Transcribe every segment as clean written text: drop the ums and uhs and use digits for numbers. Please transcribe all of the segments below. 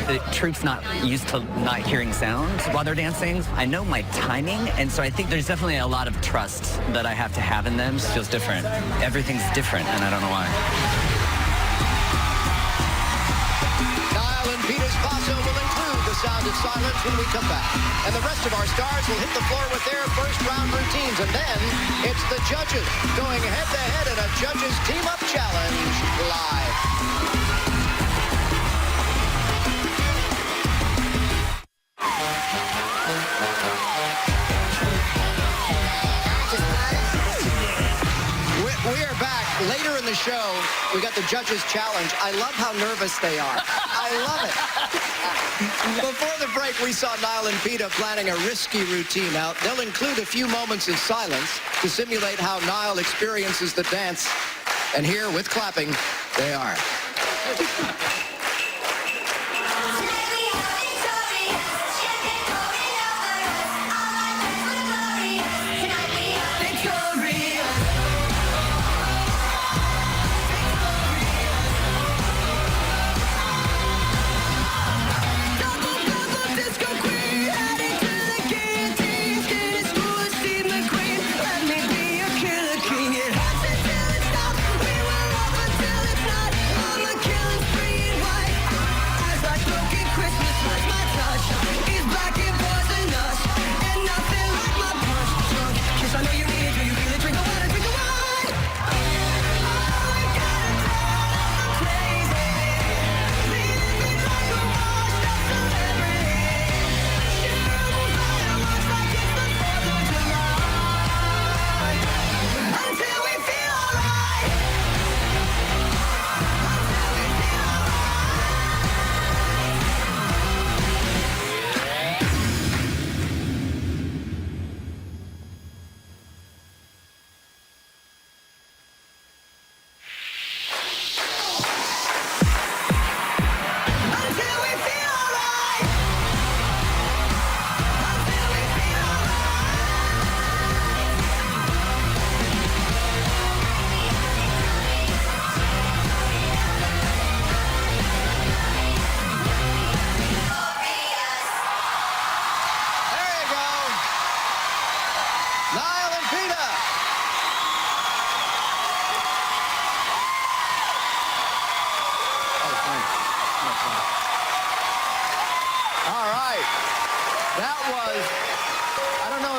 the troupe's not used to not hearing sound while they're dancing. I know my timing, and so I think there's definitely a lot of trust that I have to have in them. It feels different. Everything's different, and I don't know why. Niall and Peter's paso will include the sound of silence when we come back. And the rest of our stars will hit the floor with their first round routines. And then it's the judges going head-to-head in a judges team-up challenge live. We are back. Later in the show, we got the Judges Challenge. I love how nervous they are. I love it. Before the break, we saw Niall and Peter planning a risky routine out. They'll include a few moments of silence to simulate how Niall experiences the dance. And here, with clapping, they are.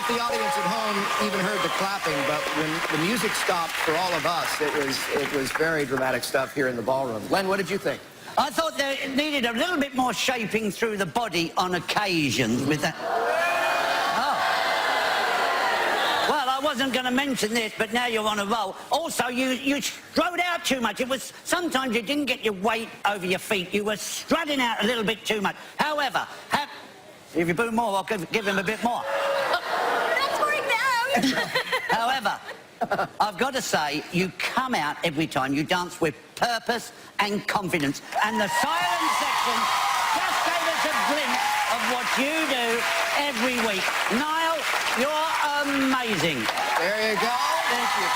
The audience at home even heard the clapping, but when the music stopped for all of us, it was very dramatic stuff here in the ballroom. Len, what did you think? I thought they needed a little bit more shaping through the body on occasion with that. Oh. Well, I wasn't going to mention this, but now you're on a roll. Also, you strode out too much. It was sometimes you didn't get your weight over your feet. You were strutting out a little bit too much. However, if you boo more, I'll give him a bit more. However, I've got to say, you come out every time. You dance with purpose and confidence. And the silent section just gave us a glimpse of what you do every week. Niall, you're amazing. There you go. Thank you.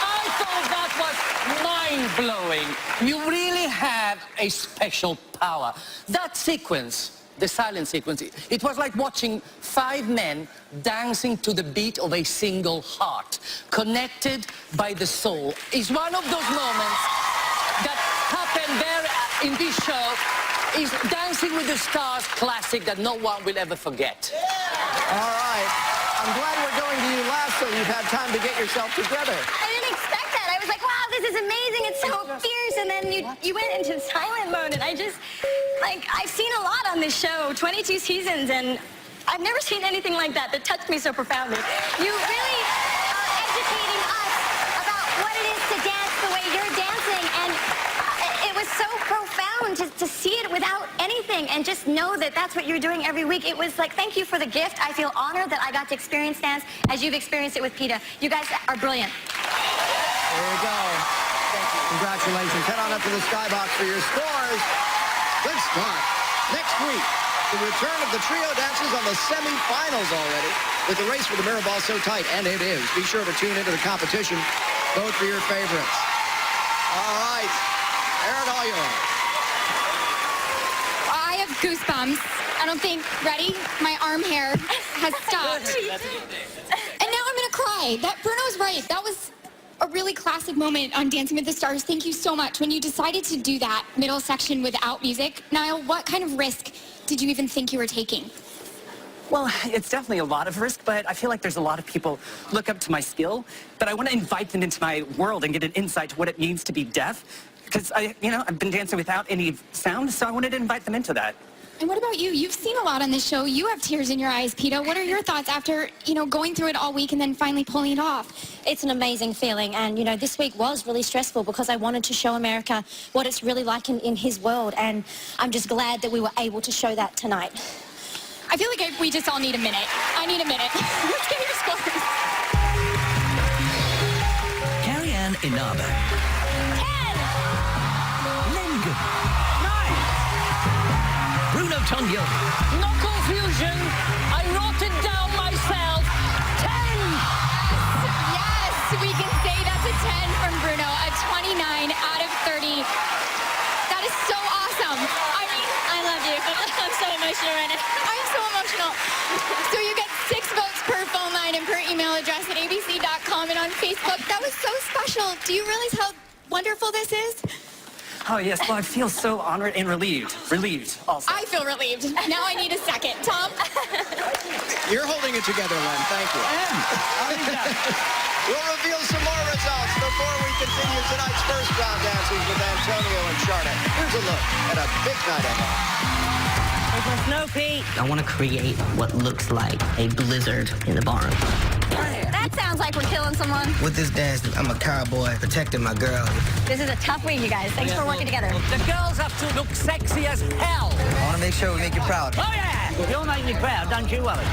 I thought that was mind-blowing. You really have a special power. That sequence, the silent sequence, it was like watching 5 men dancing to the beat of a single heart, connected by the soul. It's one of those moments that happen there in this show. Is Dancing with the Stars classic that no one will ever forget. All right. I'm glad we're going to you last so you've had time to get yourself together. I didn't expect that. I was like, wow, this is amazing. It's so fierce. And then you went into silent mode, and I just, like, I've seen a lot on this show, 22 seasons, and I've never seen anything like that touched me so profoundly. You really are educating us about what it is to dance the way you're dancing, and it was so profound to see it without anything and just know that that's what you're doing every week. It was like, thank you for the gift. I feel honored that I got to experience dance as you've experienced it with PETA. You guys are brilliant. There you go. Thank you. Congratulations. Head on up to the Skybox for your scores. Good start. Next week, the return of the trio dances on the semi-finals already, with the race for the mirror ball so tight, and it is. Be sure to tune into the competition. Vote for your favorites. All right. Aaron, all yours. goosebumps. I don't think, ready? My arm hair has stopped. And now I'm gonna cry. Bruno's right. That was a really classic moment on Dancing with the Stars. Thank you so much. When you decided to do that middle section without music, Niall, what kind of risk did you even think you were taking? Well, it's definitely a lot of risk, but I feel like there's a lot of people look up to my skill, but I want to invite them into my world and get an insight to what it means to be deaf, because I've been dancing without any sound, so I wanted to invite them into that. And what about you? You've seen a lot on this show. You have tears in your eyes, Peta. What are your thoughts after, going through it all week and then finally pulling it off? It's an amazing feeling, and this week was really stressful because I wanted to show America what it's really like in his world, and I'm just glad that we were able to show that tonight. I feel like we just all need a minute. I need a minute. Let's get your scores. Carrie-Anne Inaba. 10! Lengen. 9. Bruno Tonio. No confusion. I wrote it down myself. 10. Yes, we can say that's a 10 from Bruno, a 29 out of 30. That is so awesome. I mean, I love you. I'm so emotional right now. I'm so emotional. So you get 6 votes per phone line and per email address at abc.com and on Facebook. That was so special. Do you realize how wonderful this is? Oh, yes, well, I feel so honored and relieved. Relieved, also. I feel relieved. Now I need a second. Tom? You're holding it together, Len. Thank you. We'll reveal some more results before we continue tonight's first round dances with Antonio and Charlotte. Here's a look at a big night ahead. Snow Pete. I want to create what looks like a blizzard in the barn. That sounds like we're killing someone. With this dance, I'm a cowboy protecting my girl. This is a tough week, you guys. Thanks for working together. The girls have to look sexy as hell. I want to make sure we make you proud. Oh, yeah. You'll make me proud, don't you worry.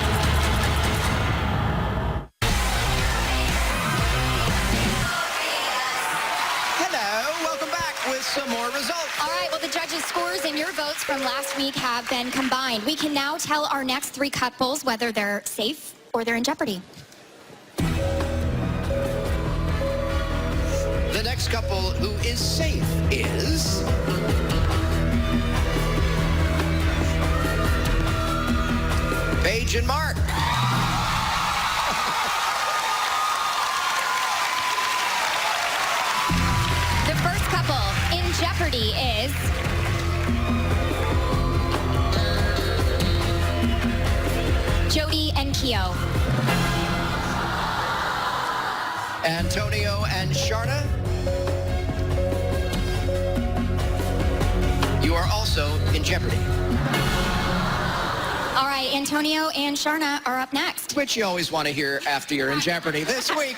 Hello, welcome back with some more results. All right, well, the judges' scores and your votes from last week have been combined. We can now tell our next 3 couples whether they're safe or they're in jeopardy. The next couple who is safe is... Paige and Mark. The first couple in jeopardy is... Jody and Keo. Antonio and Sharna. You are also in jeopardy. All right, Antonio and Sharna are up next. Which you always want to hear after you're in jeopardy. This week,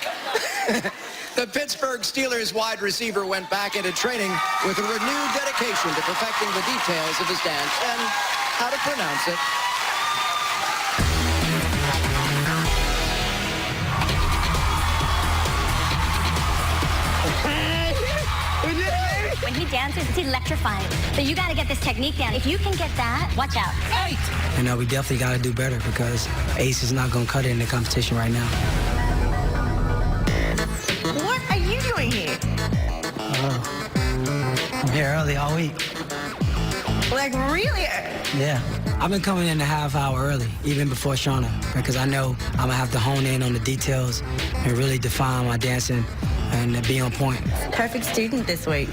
the Pittsburgh Steelers wide receiver went back into training with a renewed dedication to perfecting the details of his dance and how to pronounce it. When he dances, it's electrifying. So you got to get this technique down. If you can get that, watch out. 8. We definitely got to do better because Ace is not going to cut it in the competition right now. What are you doing here? I'm here early all week. Like, really? Yeah. I've been coming in a half hour early, even before Shauna, because I know I'm going to have to hone in on the details and really define my dancing and be on point. Perfect student this week.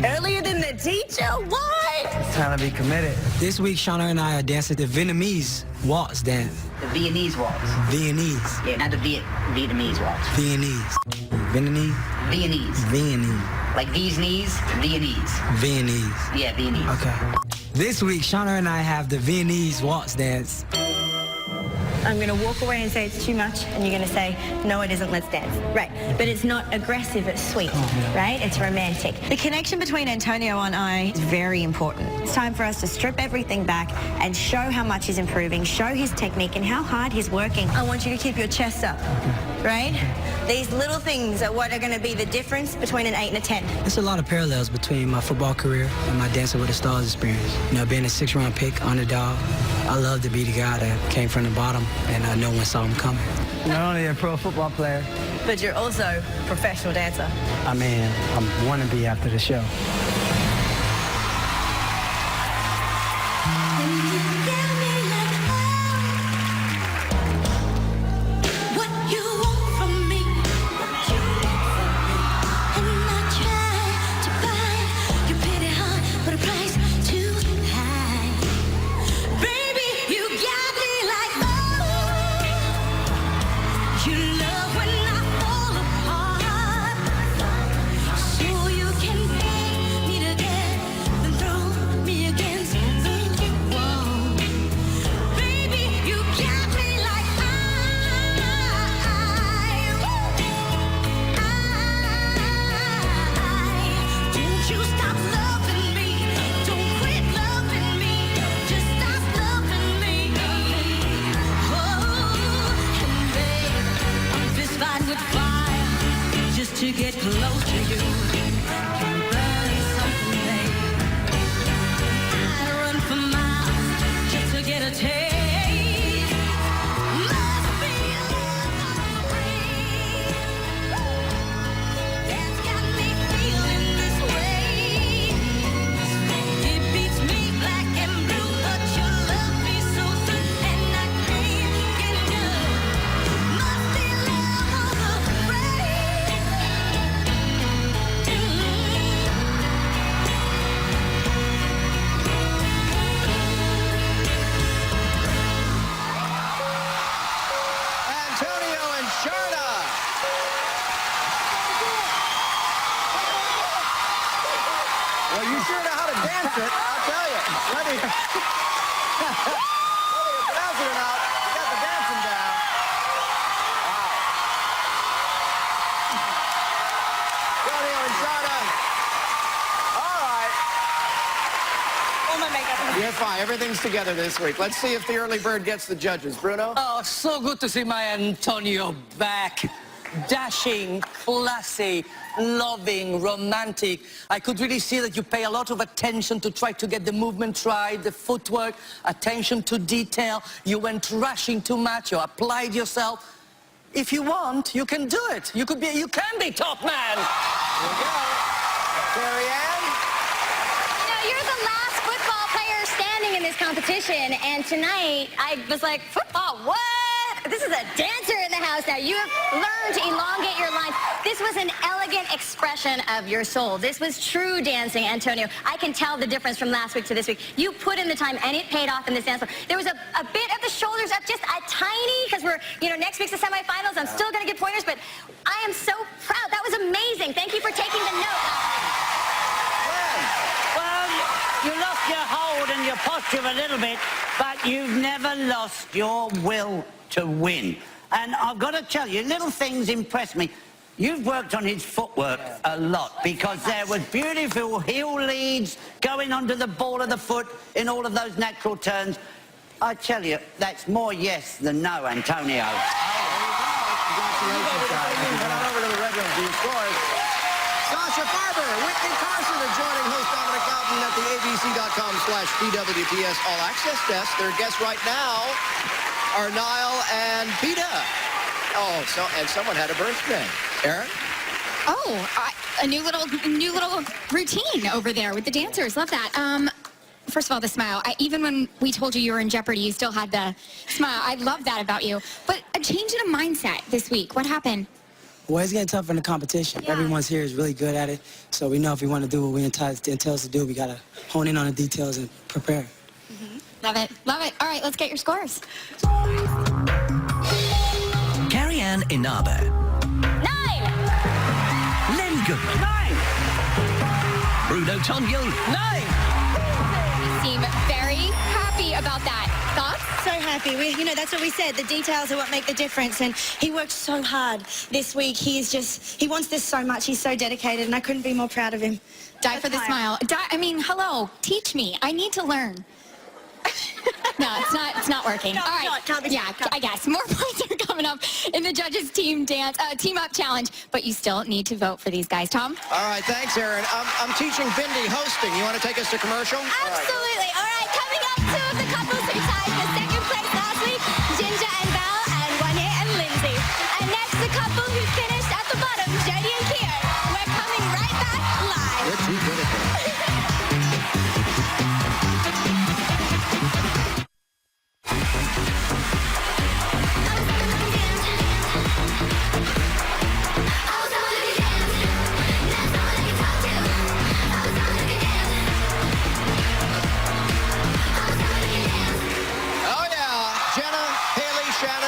Earlier than the teacher? Why? Trying to be committed. This week, Shauna and I are dancing the Vietnamese waltz dance. The Viennese waltz. Viennese. Yeah, not the Vietnamese waltz. Viennese. Vietnamese? Viennese. Viennese. Like these knees, Viennese. Viennese. Yeah, Viennese. Okay. This week, Shauna and I have the Viennese waltz dance. I'm going to walk away and say it's too much, and you're going to say, no, it isn't, let's dance. Right. But it's not aggressive, it's sweet, right? It's romantic. The connection between Antonio and I is very important. It's time for us to strip everything back and show how much he's improving, show his technique and how hard he's working. I want you to keep your chest up, right? These little things are what are going to be the difference between an 8 and a 10. There's a lot of parallels between my football career and my Dancing with the Stars experience. Being a 6th-round pick, underdog, I love to be the guy that came from the bottom and no one saw him coming. Not only a pro football player, But you're also a professional dancer. I'm want to be after the show. Whether you're pronouncing it or not, you got the dancing down. Wow. Antonio and Shauna. All right. All my makeup. You're fine. Everything's together this week. Let's see if the early bird gets the judges. Bruno? Oh, so good to see my Antonio back. Dashing, classy, loving, romantic. I could really see that you pay a lot of attention to try to get the movement right, the footwork, attention to detail. You went rushing too much. You applied yourself. If you want, you can do it. You can be top man. Here we go. Carrie Ann? You're the last football player standing in this competition, and tonight I was like, football, what? This is a dancer in the house now. You have learned to elongate your lines. This was an elegant expression of your soul. This was true dancing, Antonio. I can tell the difference from last week to this week. You put in the time, and it paid off in this dance. There was a bit of the shoulders up, just a tiny, because we're, next week's the semifinals. I'm still going to get pointers, but I am so proud. That was amazing. Thank you for taking the note. Well, you lost your hold and your posture a little bit, but you've never lost your will to win. And I've got to tell you, little things impress me. You've worked on his footwork a lot because there was beautiful heel leads going onto the ball of the foot in all of those natural turns. I tell you, that's more yes than no, Antonio. Congratulations, guys. Head on over to the Red Room for your scores. Sasha Farber, Whitney Carson are joining host Dominic Loudon at the abc.com/PWTS All Access Desk. Their guests right now are Niall and Peta. Oh, and someone had a birthday. Erin? Oh, a new little routine over there with the dancers. Love that. First of all, the smile. Even when we told you were in jeopardy, you still had the smile. I love that about you. But a change in a mindset this week. What happened? Well, it's getting tougher in the competition. Yeah. Everyone's here is really good at it. So we know if we want to do what we entails to do, we got to hone in on the details and prepare. Love it. Love it. All right, let's get your scores. Carrie Ann Inaba. 9. Len Goodman. 9. Bruno Tonyo. 9. You seem very happy about that. Thoughts? So happy. That's what we said. The details are what make the difference. And he worked so hard this week. He wants this so much. He's so dedicated, and I couldn't be more proud of him. Die for the smile. Hello. Teach me. I need to learn. No, it's not working. No, All right. can't be Yeah, done. I guess more points are coming up in the judges' team up challenge, but you still need to vote for these guys. Tom? All right, thanks, Erin. I'm teaching Bindi hosting. You want to take us to commercial? Absolutely. All right, coming up, 2 of the couples who tied for second place last week, Ginger and Val, and Wanye and Lindsay. And next, the couple who finished at the bottom, Jody and Keo. We're coming right back live. You're too good at that.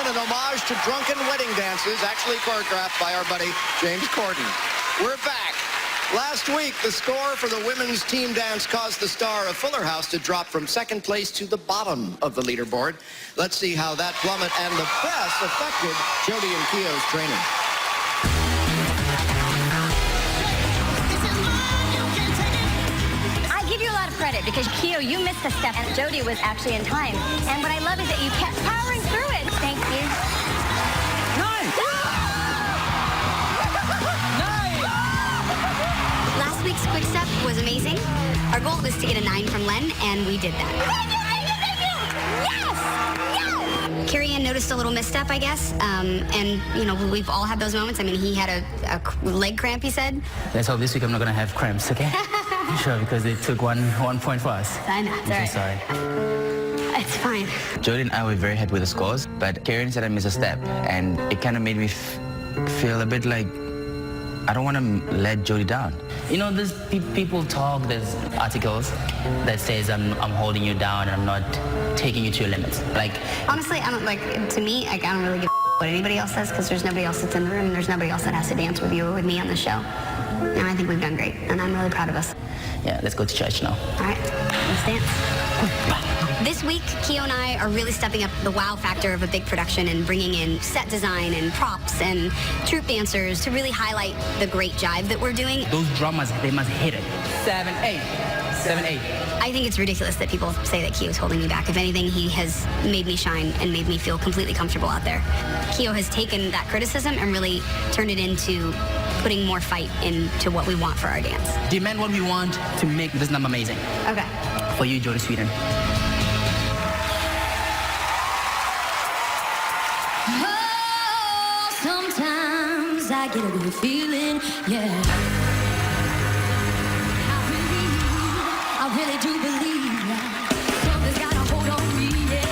An homage to drunken wedding dances, actually choreographed by our buddy James Corden. We're back. Last week, the score for the women's team dance caused the star of Fuller House to drop from second place to the bottom of the leaderboard. Let's see how that plummet and the press affected Jody and Keo's training. I give you a lot of credit because, Keo, you missed a step, and Jody was actually in time. And what I love is that you kept powering through it. Thank you. 9. Last week's quick step was amazing. Our goal was to get a 9 from Len, and we did that. Thank you! Yes! Yes! Carrie Ann noticed a little misstep, I guess. And, we've all had those moments. I mean, he had a leg cramp, he said. Let's hope this week I'm not going to have cramps, okay? Sure, because they took one point for us. I know, it's all right. Sorry. It's fine. Jody and I were very happy with the scores, but Karen said I missed a step, and it kind of made me feel a bit like I don't want to let Jody down. There's people talk, there's articles that says I'm holding you down and I'm not taking you to your limits. Honestly, I don't, to me, I don't really give a what anybody else says because there's nobody else that's in the room and there's nobody else that has to dance with you or with me on the show. and I think we've done great, and I'm really proud of us. Yeah, let's go to church now. All right, let's dance. This week, Keo and I are really stepping up the wow factor of a big production and bringing in set design and props and troupe dancers to really highlight the great jive that we're doing. Those drummers, they must hit it. 7-8. 7-8. I think it's ridiculous that people say that Keo's holding me back. If anything, he has made me shine and made me feel completely comfortable out there. Keo has taken that criticism and really turned it into putting more fight into what we want for our dance. Demand what we want to make this number amazing. Okay. For you, Jodie Sweetin. Oh, sometimes I get a good feeling, yeah. I really do believe something's got a hold on me, yeah.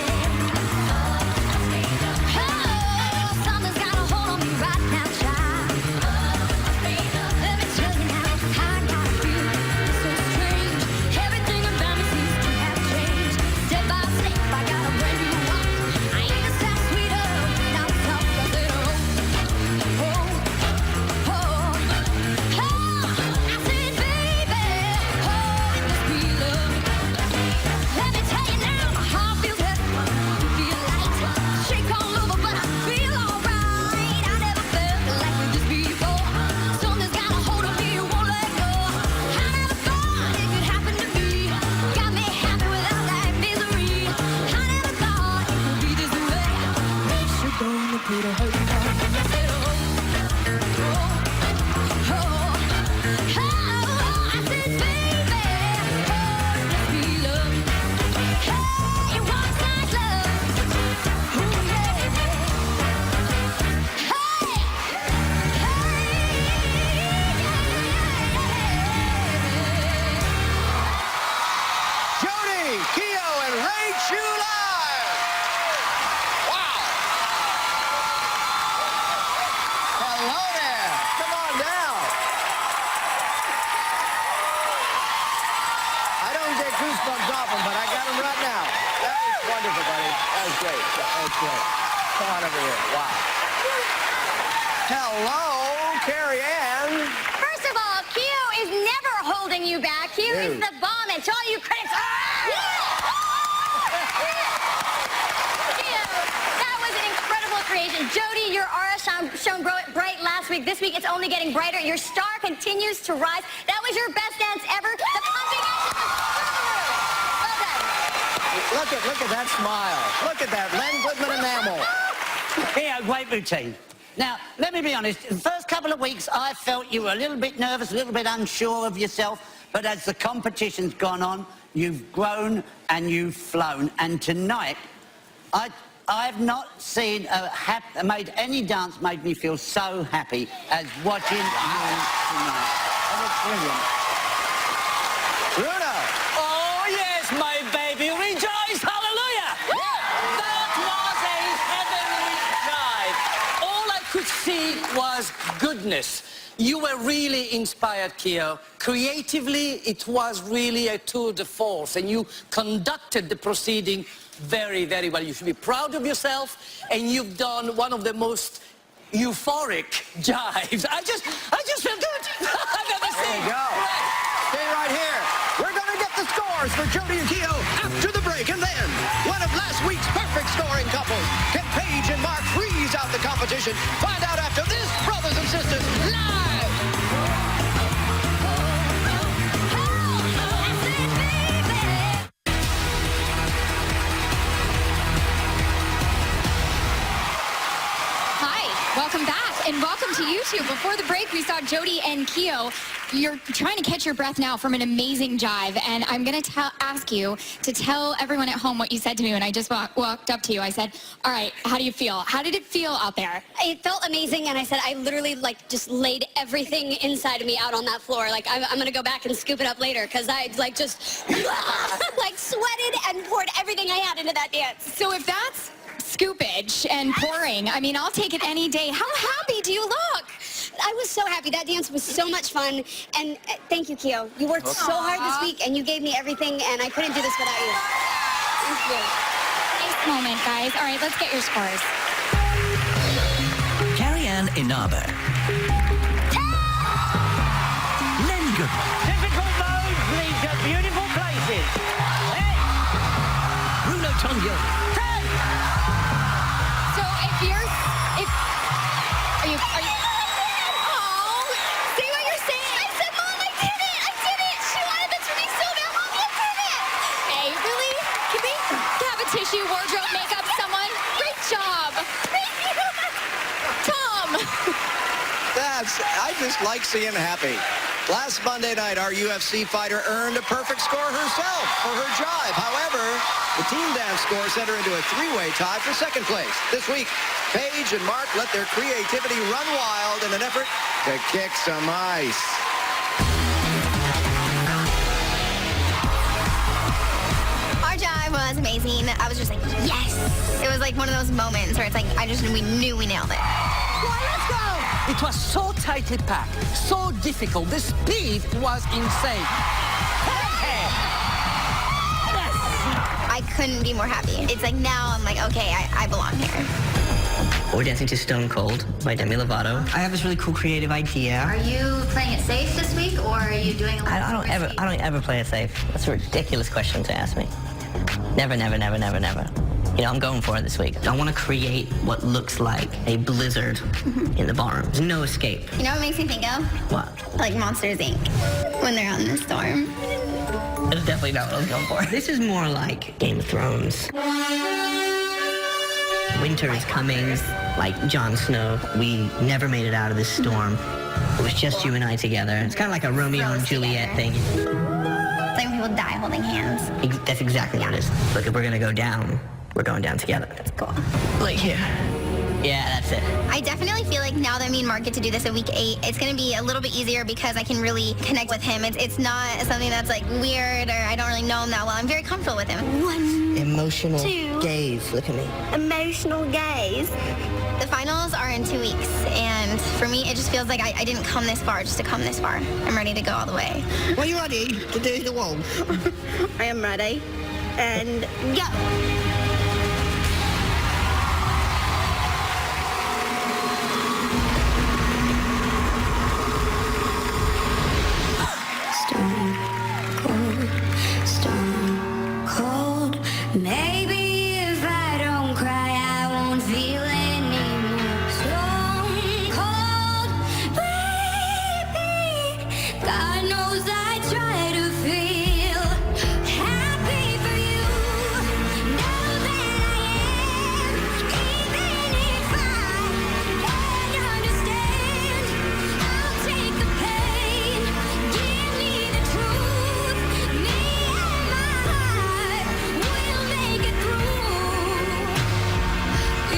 Oh, something's got a hold on me right now, child. Let me tell you now, I got a feeling so strange. Everything about me seems to have changed. Step by step, I got a brand new walk. I ain't a step sweeter, now it's up, I said, oh, oh, oh, oh. I said, baby, oh, it must be love. Let me tell you now, my heart feels heavy, feel light. Shake all over, but I feel alright. I never felt like this before. Something's got a hold on me, you won't let go. I never thought it could happen to me. Got me happy without that misery. I never thought it could be this way. Makes you gonna put a hurt on. I said, oh, oh, oh, oh. I said, baby, oh, it must be love. Hey, it was nice love. Ooh, yeah. Hey, Jodie, Keo, and Ray Chu live. Wow. Hello there. Come on down. I don't get goosebumps often, but I got them right now. That was wonderful, buddy. That was great. That was great. Come on over here. Wow. Hello, Carrie Ann. First of all, Keo is never holding you back. Keo is Dude. the bomb, and to all you critics, Keo, that was an incredible creation. Jodie, your aura shone bright last week. This week, it's only getting brighter. Your star continues to rise. That was your best dance ever. The pumping action was well done. Look at that smile. Look at that Len Goodman enamel. Yeah, great routine. Now, let me be honest. The first couple of weeks, I felt you were a little bit nervous, a little bit unsure of yourself. But as the competition's gone on, you've grown and you've flown. And tonight, I've not seen made any dance made me feel so happy as watching you tonight. That was brilliant. Bruno. Oh, yes, my baby. Rejoice. Hallelujah. That was a heavenly dive. All I could see was goodness. You were really inspired, Keo. Creatively, it was really a tour de force, and you conducted the proceeding very, very well. You should be proud of yourself, and you've done one of the most euphoric jives. I just feel good. I've never There seen. you go. Stay right here. We're going to get the scores for Jodie and Keo after the break. And then, one of last week's perfect scoring couples. Can Paige and Mark freeze out the competition? Find out after this, brothers and sisters, live! Hi, welcome back. And welcome to YouTube. Before the break, we saw Jodie and Keo. You're trying to catch your breath now from an amazing jive. And I'm going to ask you to tell everyone at home what you said to me when I just walked up to you. I said, all right, how do you feel? How did it feel out there? It felt amazing, and I said I literally just laid everything inside of me out on that floor. Like I'm gonna go back and scoop it up later because I just sweated and poured everything I had into that dance. So if that's scoopage and pouring, I mean, I'll take it any day. How happy do you look? I was so happy. That dance was so much fun, and thank you, Keo. You worked so hard this week, and you gave me everything, and I couldn't do this without you. Thank you. Nice moment, guys. All right, let's get your scores. Carrie Ann Inaba. Goodman. Difficult roads lead to beautiful places. Hey! Bruno Tognoli. So if you're, are you, oh, say what you're saying. I said, Mom, I did it. She wanted this for me so bad, Mommy, I did it. Hey, really? Can we have a tissue, wardrobe, makeup, someone? Great job. Thank you. Tom. I just like seeing happy. Last Monday night, our UFC fighter earned a perfect score herself for her jive. However, the team dance score sent her into a three-way tie for second place. This week, Paige and Mark let their creativity run wild in an effort to kick some ice. Our jive was amazing. I was just like, yes. It was like one of those moments where it's like, we knew we nailed it. Let's go! It was so tightly packed, so difficult. The speed was insane. I couldn't be more happy. It's like now I'm like, okay, I belong here. We're dancing to Stone Cold by Demi Lovato. I have this really cool creative idea. Are you playing it safe this week, or are you doing? I don't ever play it safe. That's a ridiculous question to ask me. Never, never, never, never, never. You know, I'm going for it this week. I want to create what looks like a blizzard in the barroom. There's no escape. You know what it makes me think of? What? Like Monsters, Inc. when they're out in the storm. That's definitely not what I was going for. This is more like Game of Thrones. Winter is coming, like Jon Snow. We never made it out of this storm. It was just you and I together. It's kind of like a Romeo and Juliet thing. It's like when people die holding hands. That's exactly what it is. Look, if we're gonna go down, we're going down together. That's cool. Like here. Yeah, that's it. I definitely feel like now that me and Mark get to do this in week 8, it's going to be a little bit easier because I can really connect with him. It's not something that's like weird or I don't really know him that well. I'm very comfortable with him. 1, Emotional 2. gaze. Look at me. Emotional gaze. The finals are in 2 weeks, and for me, it just feels like I didn't come this far just to come this far. I'm ready to go all the way. Are you ready to do the wall? I am ready. And go. Maybe if I don't cry, I won't feel anymore. Stone cold, baby. God knows I try to feel happy for you. Now that I am, even if I can't understand, I'll take the pain. Give me the truth. Me and my heart will make it through. If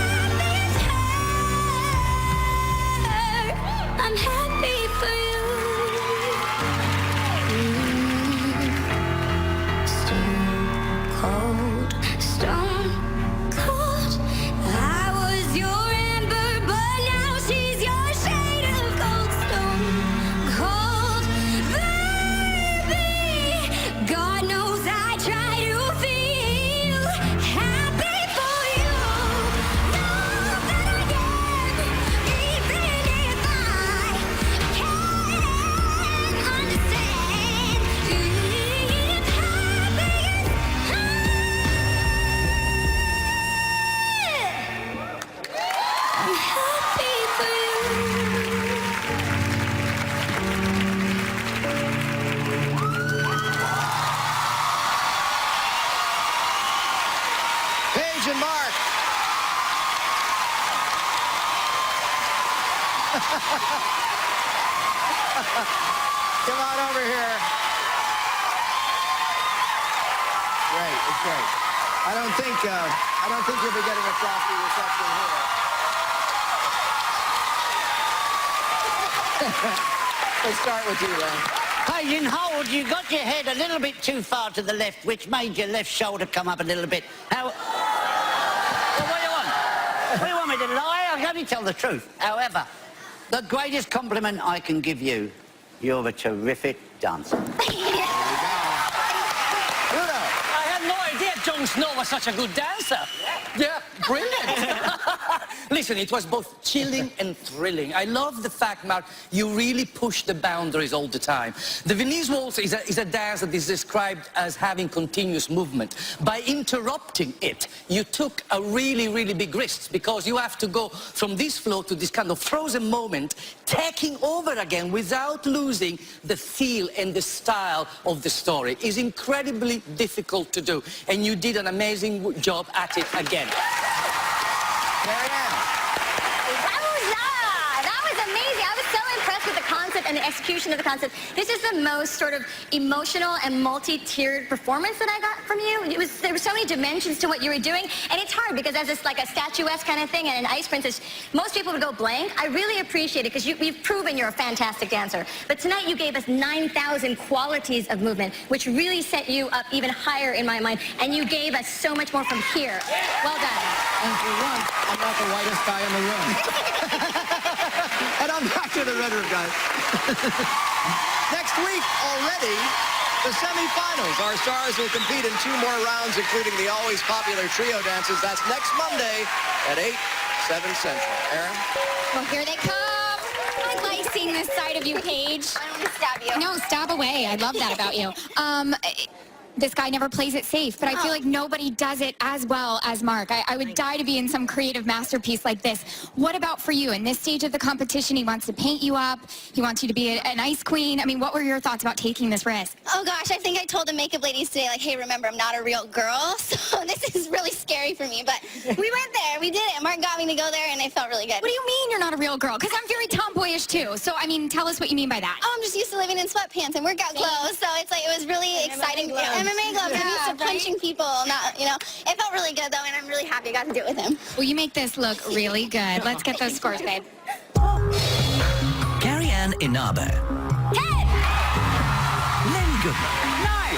happy's hurt, I'm happy for you. Stone cold. I was your ember, but now she's your shade of gold. Stone cold, baby. God knows I try to feel happy for you. Know that I am, even if I can't understand. If happy is I'm happy for you. Paige and Mark. Come on over here. Great, it's great. I don't think you'll be getting a frosty reception here. Let's start with you, Len. Paige, hold, you got your head a little bit too far to the left, which made your left shoulder come up a little bit. How... Well, what do you want? What do you want me to lie? I'll only tell the truth. However, the greatest compliment I can give you, you're a terrific dancer. I had no idea Jon Snow was such a good dancer. Yeah, brilliant. Listen, it was both chilling and thrilling. I love the fact, Mark, you really push the boundaries all the time. The Viennese Waltz is a dance that is described as having continuous movement. By interrupting it, you took a really, really big risk because you have to go from this flow to this kind of frozen moment, taking over again without losing the feel and the style of the story. It's incredibly difficult to do, and you did an amazing job at it again. That was amazing. I was so impressed with the concept and the execution of the concept. This is the most sort of emotional and multi-tiered performance that I got from you. There were so many dimensions to what you were doing, and it's hard because as it's like a statuesque kind of thing and an ice princess, most people would go blank. I really appreciate it because you've proven you're a fantastic dancer. But tonight you gave us 9,000 qualities of movement, which really set you up even higher in my mind, and you gave us so much more from here. Well done. And for once, I'm not the whitest guy in the room. And I'm back to the red room, guys. Next week, already, the semifinals. Our stars will compete in 2 more rounds, including the always popular trio dances. That's next Monday at 8, 7 Central. Aaron? Well, here they come. I like seeing this side of you, Paige. I don't want to stab you. No, stab away. I love that about you. This guy never plays it safe, but I feel like nobody does it as well as Mark. I would die to be in some creative masterpiece like this. What about for you? In this stage of the competition, he wants to paint you up. He wants you to be an ice queen. I mean, what were your thoughts about taking this risk? Oh gosh, I think I told the makeup ladies today, like, hey, remember, I'm not a real girl, so this is really scary for me. But we went there, we did it. Mark got me to go there, and it felt really good. What do you mean you're not a real girl? Because I'm very tomboyish too. So, I mean, tell us what you mean by that. Oh, I'm just used to living in sweatpants and workout clothes, so it's like, it was really exciting. MMA gloves. I'm used to punching people, not, you know. It felt really good, though, and I'm really happy I got to do it with him. Well, you make this look really good. Let's get those scores, babe. Carrie-Anne Inaba. 10! Len Goodman. 9!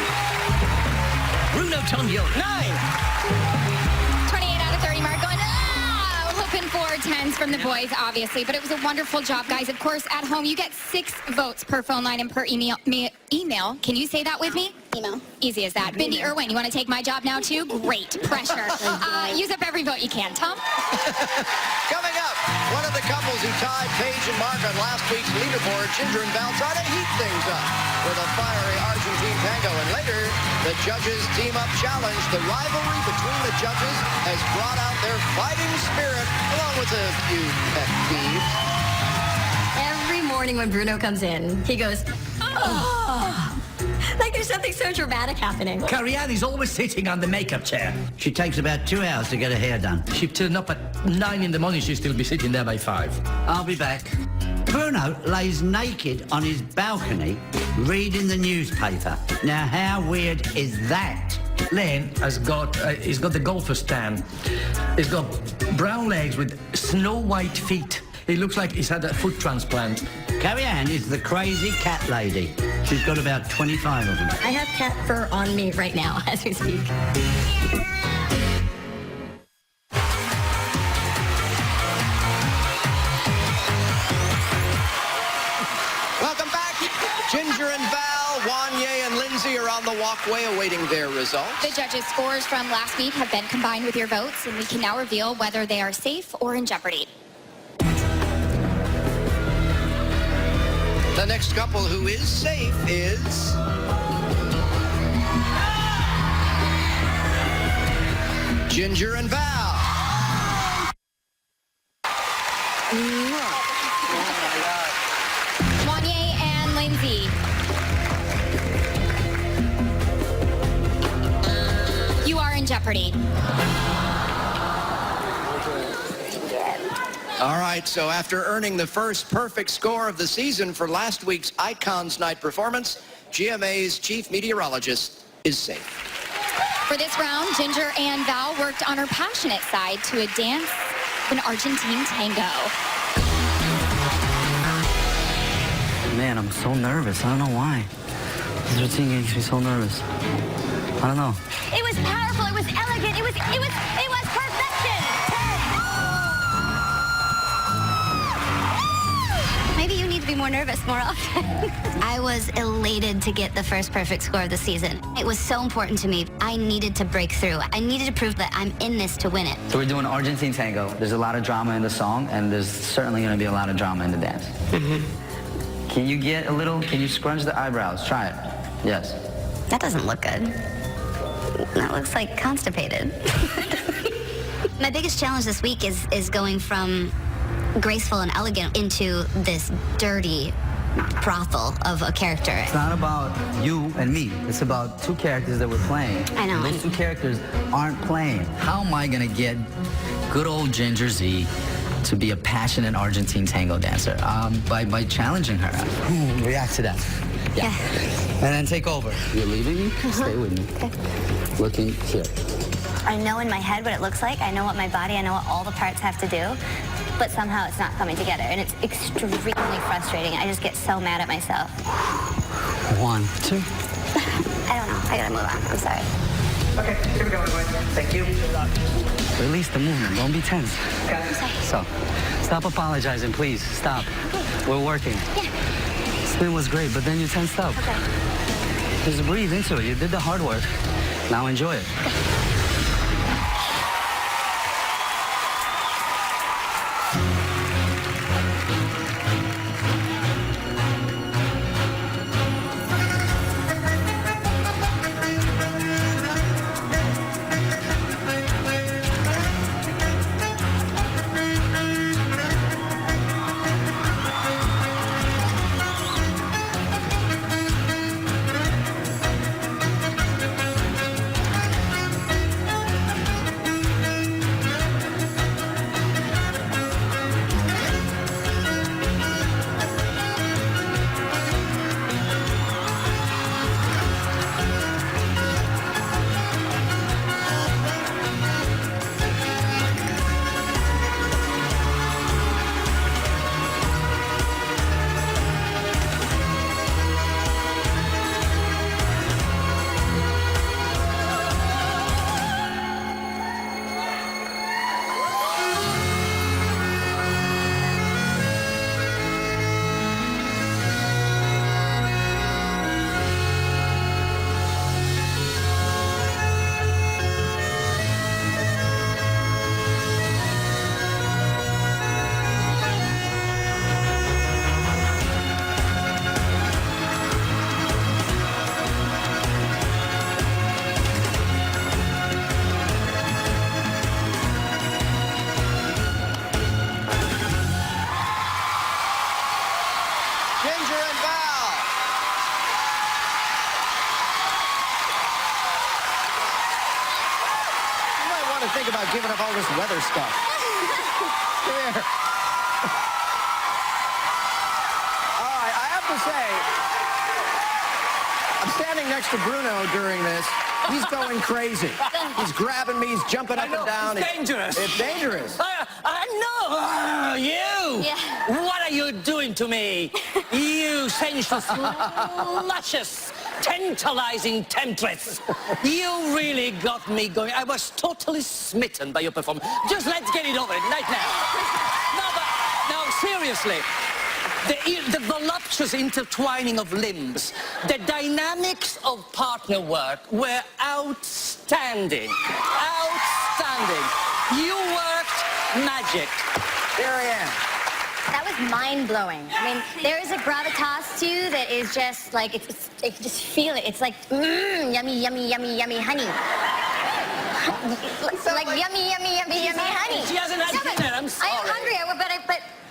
Bruno Tonioli. 9! 28 out of 30, Mark going, hoping for 10s from the boys, obviously, but it was a wonderful job, guys. Of course, at home, you get 6 votes per phone line and per email. Can you say that with me? Email. Easy as that. Bindi Irwin, you want to take my job now, too? Great. Pressure. Use up every vote you can. Tom? Coming up, one of the couples who tied Paige and Mark on last week's leaderboard, Ginger and Val, try to heat things up with a fiery Argentine tango. And later, the judges' team-up challenge. The rivalry between the judges has brought out their fighting spirit, along with a few pet peeves. Every morning when Bruno comes in, he goes, oh. Like there's something so dramatic happening. Carrie-Anne is always sitting on the makeup chair. She takes about 2 hours to get her hair done. She turned up at 9 in the morning, she'll still be sitting there by 5. I'll be back. Bruno lays naked on his balcony reading the newspaper. Now, how weird is that? Len has got, he's got the golfer's tan. He's got brown legs with snow white feet. He looks like he's had a foot transplant. Carrie-Anne is the crazy cat lady. She's got about 25 of them. I have cat fur on me right now as we speak. Welcome back. Ginger and Val, Wanye and Lindsay are on the walkway awaiting their results. The judges' scores from last week have been combined with your votes, and we can now reveal whether they are safe or in jeopardy. The next couple who is safe is... Ginger and Val. Wanye and Lindsay. You are in jeopardy. All right, so after earning the first perfect score of the season for last week's Icons Night performance, GMA's chief meteorologist is safe. For this round, Ginger and Val worked on her passionate side to a dance, an Argentine tango. Man, I'm so nervous. I don't know why. This routine makes me so nervous. I don't know. It was powerful. It was elegant. It was perfection. Maybe you need be more nervous more often. I was elated to get the first perfect score of the season. It was so important to me. I needed to break through. I needed to prove that I'm in this to win it. So we're doing Argentine tango. There's a lot of drama in the song, and there's certainly going to be a lot of drama in the dance. Can you scrunch the eyebrows? Try it. Yes. That doesn't look good. That looks like constipated. My biggest challenge this week is going from graceful and elegant into this dirty brothel of a character. It's not about you and me. It's about two characters that we're playing. I know. Those two characters aren't playing. How am I going to get good old Ginger Z to be a passionate Argentine tango dancer? By challenging her. React to that. Yeah. And then take over. You're leaving me? Stay with me. Okay. Looking here. I know in my head what it looks like. I know what my body, I know what all the parts have to do. But somehow it's not coming together. And it's extremely frustrating. I just get so mad at myself. 1, 2. I don't know. I gotta move on. I'm sorry. Okay, here we go, everyone. Thank you. Release the movement. Don't be tense. So, stop apologizing, please. Stop. We're working. Yeah. Spin was great, but then you tensed up. Okay. Just breathe into it. You did the hard work. Now enjoy it. Ginger and Val. You might want to think about giving up all this weather stuff. Come here. All right, I have to say, I'm standing next to Bruno during this. He's going crazy. He's grabbing me. He's jumping up and down. It's dangerous. It's dangerous. I know. You. Yeah. What are you doing to me? You sensuous, luscious, tantalizing temptress. You really got me going. I was totally smitten by your performance. Just let's get it over it right now. No, seriously. The voluptuous intertwining of limbs, the dynamics of partner work were outstanding. Outstanding. You worked magic. Here I am. That was mind-blowing. I mean, there is a gravitas to you that is just like, I can just feel it. It's like, yummy, yummy, yummy, yummy honey. like yummy, yummy, yummy, yummy honey. She hasn't had dinner, I'm sorry. I am hungry,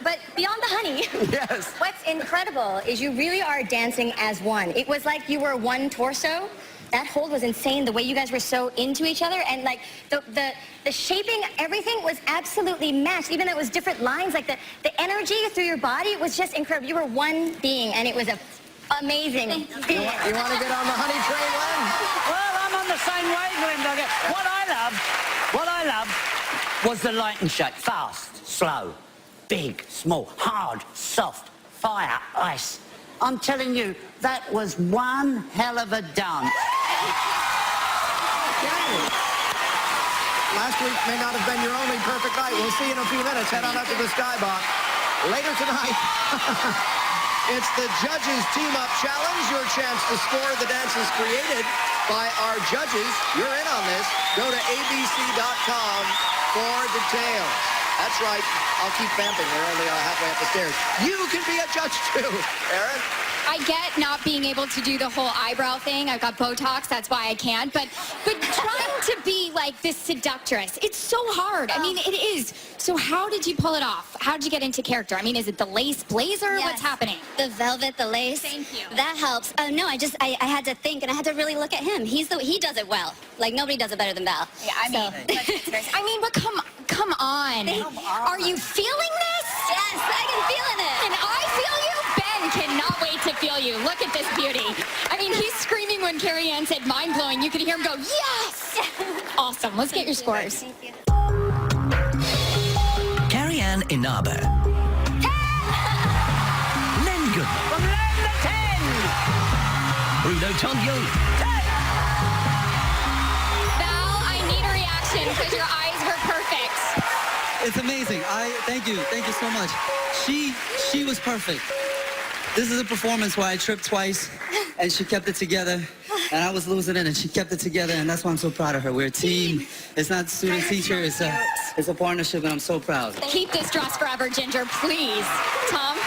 but beyond the honey, Yes. what's incredible is you really are dancing as one. It was like you were one torso. That hold was insane, the way you guys were so into each other, and like the shaping, everything was absolutely matched, even though it was different lines, like the energy through your body was just incredible. You were one being, and it was amazing. You want to get on the honey train, Len? Well, I'm on the same wavelength. What I love was the light and shake. Fast, slow, big, small, hard, soft, fire, ice. I'm telling you, that was one hell of a dance. Last week may not have been your only perfect night. We'll see you in a few minutes. Head on up to the Skybox. Later tonight. It's the Judges Team Up Challenge, your chance to score the dances created by our judges. You're in on this. Go to abc.com for details. That's right. I'll keep vamping. We're only halfway up the stairs. You can be a judge, too. Erin? I get not being able to do the whole eyebrow thing. I've got Botox, that's why I can't. But trying to be like this seductress, it's so hard. I mean, it is. So how did you pull it off? How did you get into character? I mean, is it the lace blazer? Yes. What's happening? The velvet, the lace. Thank you. That helps. No, I had to think, and I had to really look at him. He does it well. Like, nobody does it better than Val. Yeah, I mean, I mean, but come on. Are you feeling this? Yes, I can feel it. And I feel you. Ben cannot wait to feel you. Look at this beauty. I mean, he's screaming when Carrie Ann said mind-blowing. You could hear him go, yes! Awesome. Let's get your scores. Thank you. Carrie Ann Inaba. Len Goodman. From Len the 10. Bruno Tonio. Val, I need a reaction because your eyes were perfect. It's amazing. Thank you so much. She was perfect. This is a performance where I tripped twice, and she kept it together, and I was losing it, and she kept it together, and that's why I'm so proud of her. We're a team. It's not student-teacher. It's a partnership, and I'm so proud. Keep this dress forever, Ginger, please. Tom?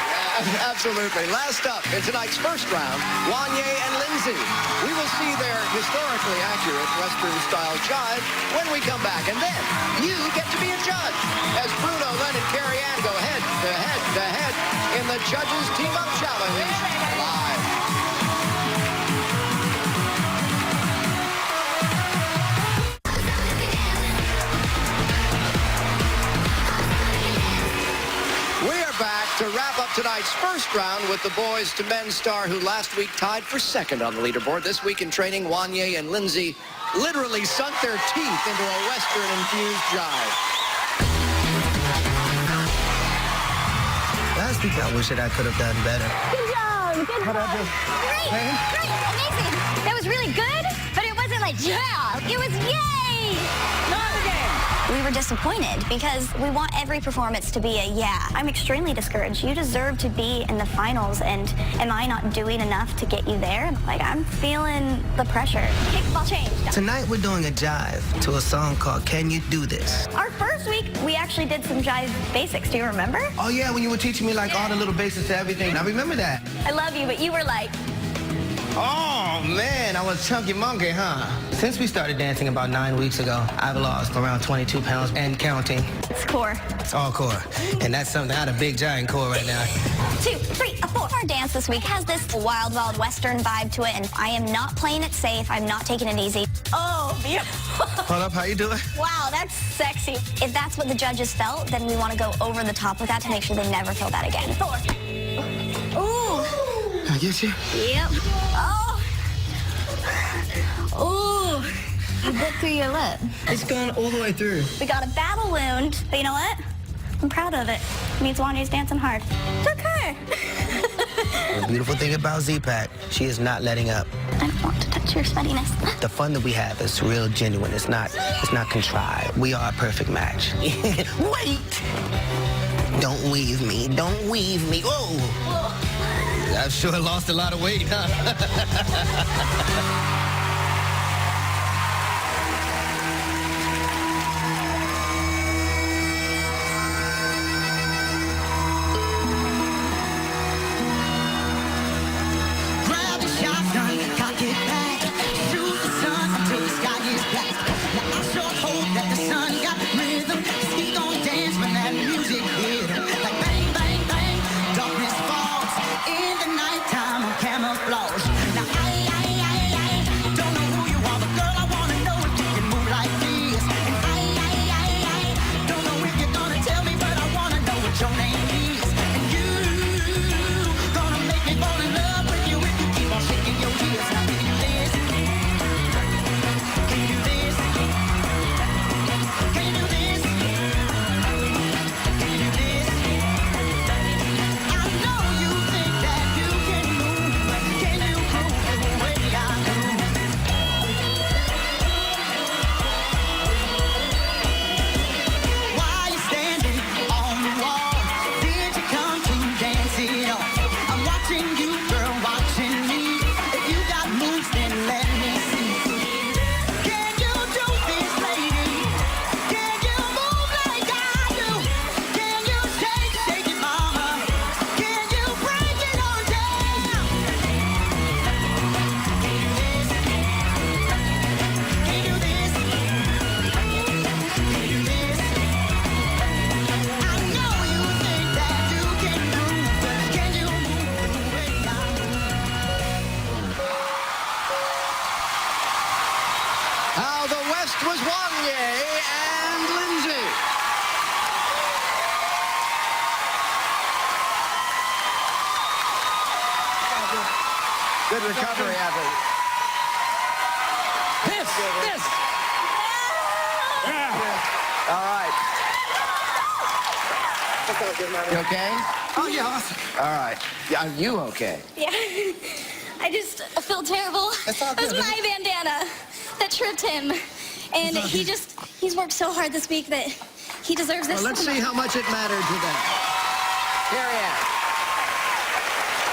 Absolutely. Last up in tonight's first round, Wanya and Lindsay. We will see their historically accurate Western-style jive when we come back. And then you get to be a judge as Bruno, Len, and Carrie Ann go head to head to head in the Judges Team Up Challenge live. We are back to wrap up tonight's first round with the boys to men's star who last week tied for second on the leaderboard. This week in training, Wanya and Lindsay literally sunk their teeth into a Western-infused jive. Last week, I wish that I could have done better. Good job. Good job. Great. Amazing. That was really good, but it wasn't like, yeah. It was yay. Not again. We were disappointed because we want every performance to be a yeah. I'm extremely discouraged. You deserve to be in the finals, and am I not doing enough to get you there? Like, I'm feeling the pressure. Kickball change. Tonight, we're doing a jive to a song called Can You Do This? Our first week, we actually did some jive basics. Do you remember? Oh, yeah, when you were teaching me, like, all the little basics to everything. I remember that. I love you, but you were like, Oh, man, I was chunky monkey, huh? Since we started dancing about 9 weeks ago, I've lost around 22 pounds and counting. it's core. It's all core. And that's something, I got a big giant core right now. 2, 3, 4. Our dance this week has this wild, wild Western vibe to it, and I am not playing it safe. I'm not taking it easy. Oh, beautiful. Hold up, how you doing? Wow, that's sexy. If that's what the judges felt, then we want to go over the top with that to make sure they never feel that again. 4. Ooh. I get you? Yep. Oh. Ooh. You bit through your lip. It's going all the way through. We got a battle wound, but you know what? I'm proud of it. It means Wanya's dancing hard. It's okay. The beautiful thing about Z-Pack, she is not letting up. I don't want to touch your sweatiness. The fun that we have is real genuine. It's not contrived. We are a perfect match. Wait! Don't weave me. Don't weave me. Whoa! I've sure lost a lot of weight, huh? Grab a shotgun, cock it back, shoot the sun until the sky is black. Now I sure hope that the sun got rhythm, 'cause he gon' dance when that music hit him. Like bang, bang, bang, darkness falls in the nighttime on camouflage. Now Next was Wanye and Lindsay. Good recovery, Abby. This. All right. You okay? Oh, yeah. All right. Yeah, are you okay? Yeah. I feel terrible. That's all It was good. my bandana that tripped him. And he's worked so hard this week that he deserves this. Well, let's see how much it mattered to them. Carrie Ann.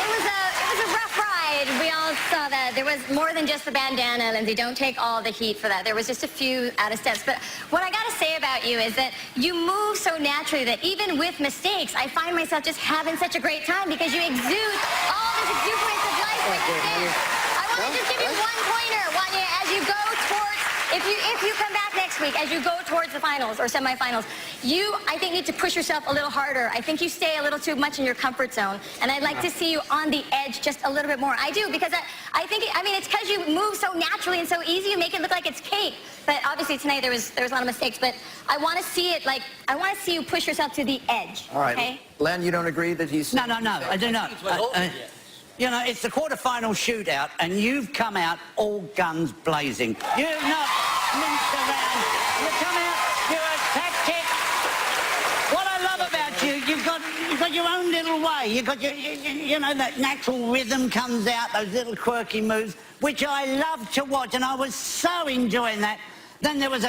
It was a rough ride. We all saw that. There was more than just the bandana, Lindsay. Don't take all the heat for that. There was just a few out of steps. But what I got to say about you is that you move so naturally that even with mistakes, I find myself just having such a great time because you exude all this exuberance of life when you dance. I want to just give you one pointer, Wanya, as you go towards, if you come back next week, as you go towards the finals or semifinals, you, I think, need to push yourself a little harder. I think you stay a little too much in your comfort zone, and I'd like to see you on the edge just a little bit more. I do, because I think, it's because you move so naturally and so easy, you make it look like it's cake. But obviously tonight there was a lot of mistakes, but I want to see it, I want to see you push yourself to the edge. All right. Okay? Len, you don't agree that he's... No, I do not. You know, it's the quarter-final shootout, and you've come out all guns blazing. You've not minced around. You come out, you're a tactic. What I love about you, you've got your own little way. You've got you know, that natural rhythm comes out, those little quirky moves, which I love to watch, and I was so enjoying that. Then there was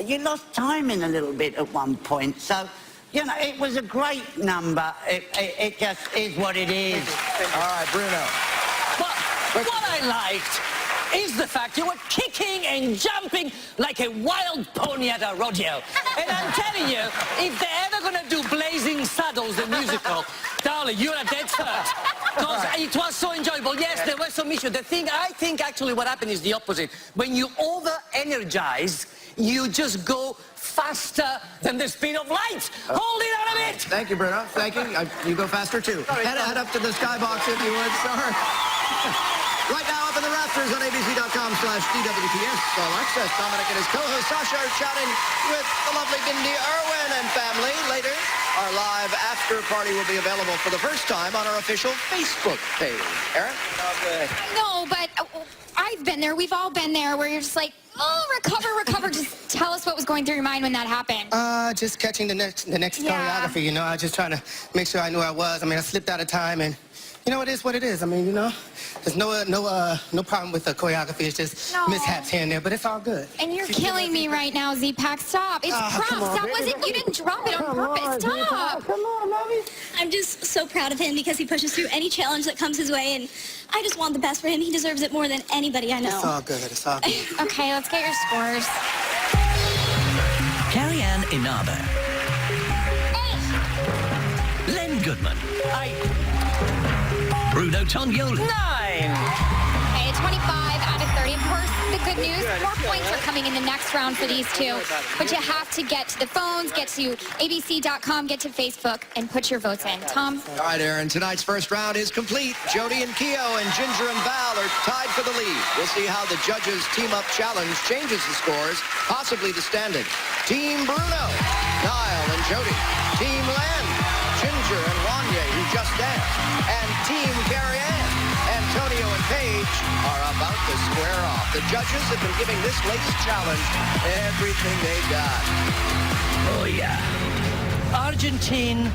you lost timing a little bit at one point, so... You know, it was a great number. It just is what it is. All right, Bruno. But what I liked is the fact you were kicking and jumping like a wild pony at a rodeo. And I'm telling you, if they're ever going to do Blazing Saddles, the musical, darling, you're a dead cert. Because it was so enjoyable. Yes, there were some issues. I think actually what happened is the opposite. When you over-energize, you just go faster than the speed of light. Hold it on a bit. Thank you, Bruno. Thank you. You go faster, too. Head up to the skybox if you would, sir. Right now, up in the rafters on abc.com/DWTS. All access. Dominic and his co-host Sasha are chatting with the lovely Bindi Irwin and family. Later, our live after party will be available for the first time on our official Facebook page. Erin? No, but I've been there. We've all been there where you're just like, oh, recover. Just tell us what was going through your mind when that happened. Just catching the next choreography, you know. I was just trying to make sure I knew where I was. I slipped out of time, and you know, it is what it is. You know, there's no problem with the choreography. It's just mishaps here and there, but it's all good. And you're killing me right now, Z-Pack. Stop. It's props. That wasn't, you didn't drop it on purpose. Stop. Come on, mommy. I'm just so proud of him because he pushes through any challenge that comes his way, and I just want the best for him. He deserves it more than anybody I know. It's all good. It's all good. Okay, let's get your scores. Carrie Ann Inaba. Len Goodman. Bruno Tonioli. 9. Okay, 25 out of 30. Of course, the good news, more points are coming in the next round for these two. But you have to get to the phones, get to abc.com, get to Facebook, and put your votes in. Tom? All right, Aaron. Tonight's first round is complete. Jody and Keo and Ginger and Val are tied for the lead. We'll see how the judges' team-up challenge changes the scores, possibly the standing. Team Bruno, Niall and Jody. Team Len, Ginger and Wanye, who just danced. And Team Carrie Ann, Antonio and Paige, are about to square off. The judges have been giving this latest challenge everything they got. Oh, yeah. Argentine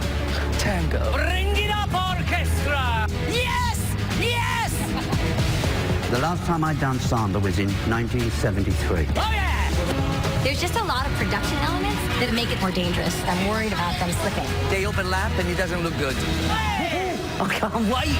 tango. Bring it up, orchestra! Yes! Yes! The last time I danced samba was in 1973. Oh, yeah! There's just a lot of production elements that make it more dangerous. I'm worried about them slipping. They overlap and it doesn't look good. I can't wait.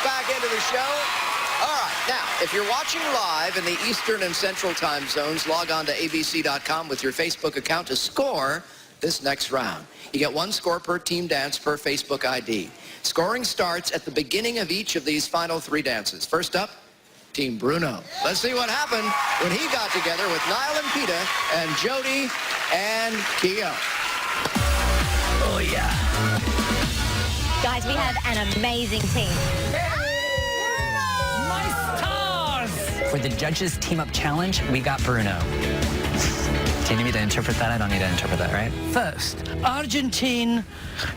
Back into the show. All right, now, if you're watching live in the Eastern and Central time zones, log on to abc.com with your Facebook account to score this next round. You get 1 score per team dance per Facebook ID. Scoring starts at the beginning of each of these final 3 dances. First up, Team Bruno. Let's see what happened when he got together with Niall and Peta and Jody and Keo. Oh, yeah. Guys, we have an amazing team. My stars! For the judges team-up challenge, we got Bruno. Do you need me to interpret that? I don't need to interpret that, right? First, Argentine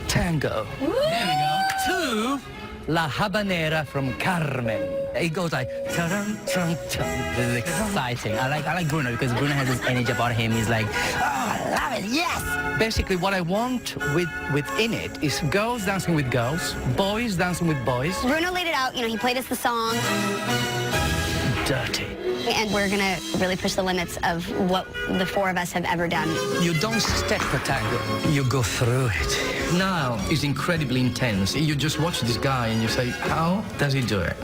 tango. There we go. 2, La Habanera from Carmen. It goes like, ta-dum, tum, tum. This is exciting. I like Bruno because Bruno has this energy about him. He's like, oh, I love it, yes! Basically, what I want within it is girls dancing with girls, boys dancing with boys. Bruno laid it out. You know, he played us the song. Dirty. And we're going to really push the limits of what the 4 of us have ever done. You don't step a tango, you go through it. Now is incredibly intense. You just watch this guy and you say, how does he do it?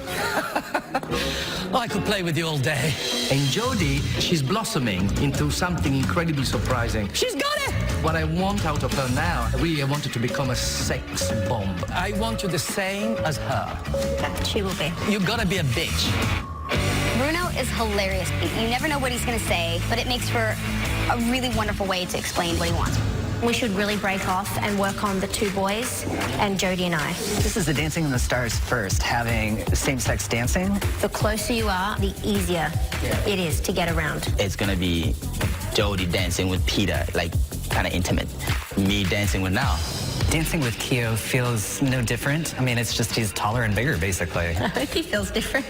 I could play with you all day. And Jody, she's blossoming into something incredibly surprising. She's got it! What I want out of her now, I want her to become a sex bomb. I want you the same as her. She will be. You gotta be a bitch. Bruno is hilarious. You never know what he's going to say, but it makes for a really wonderful way to explain what he wants. We should really break off and work on the 2 boys and Jody and I. This is the Dancing in the Stars first, having same-sex dancing. The closer you are, the easier it is to get around. It's gonna be Jody dancing with Peta, like kind of intimate. Me dancing with Niall. Dancing with Keo feels no different. I mean, it's just he's taller and bigger, basically. I hope he feels different.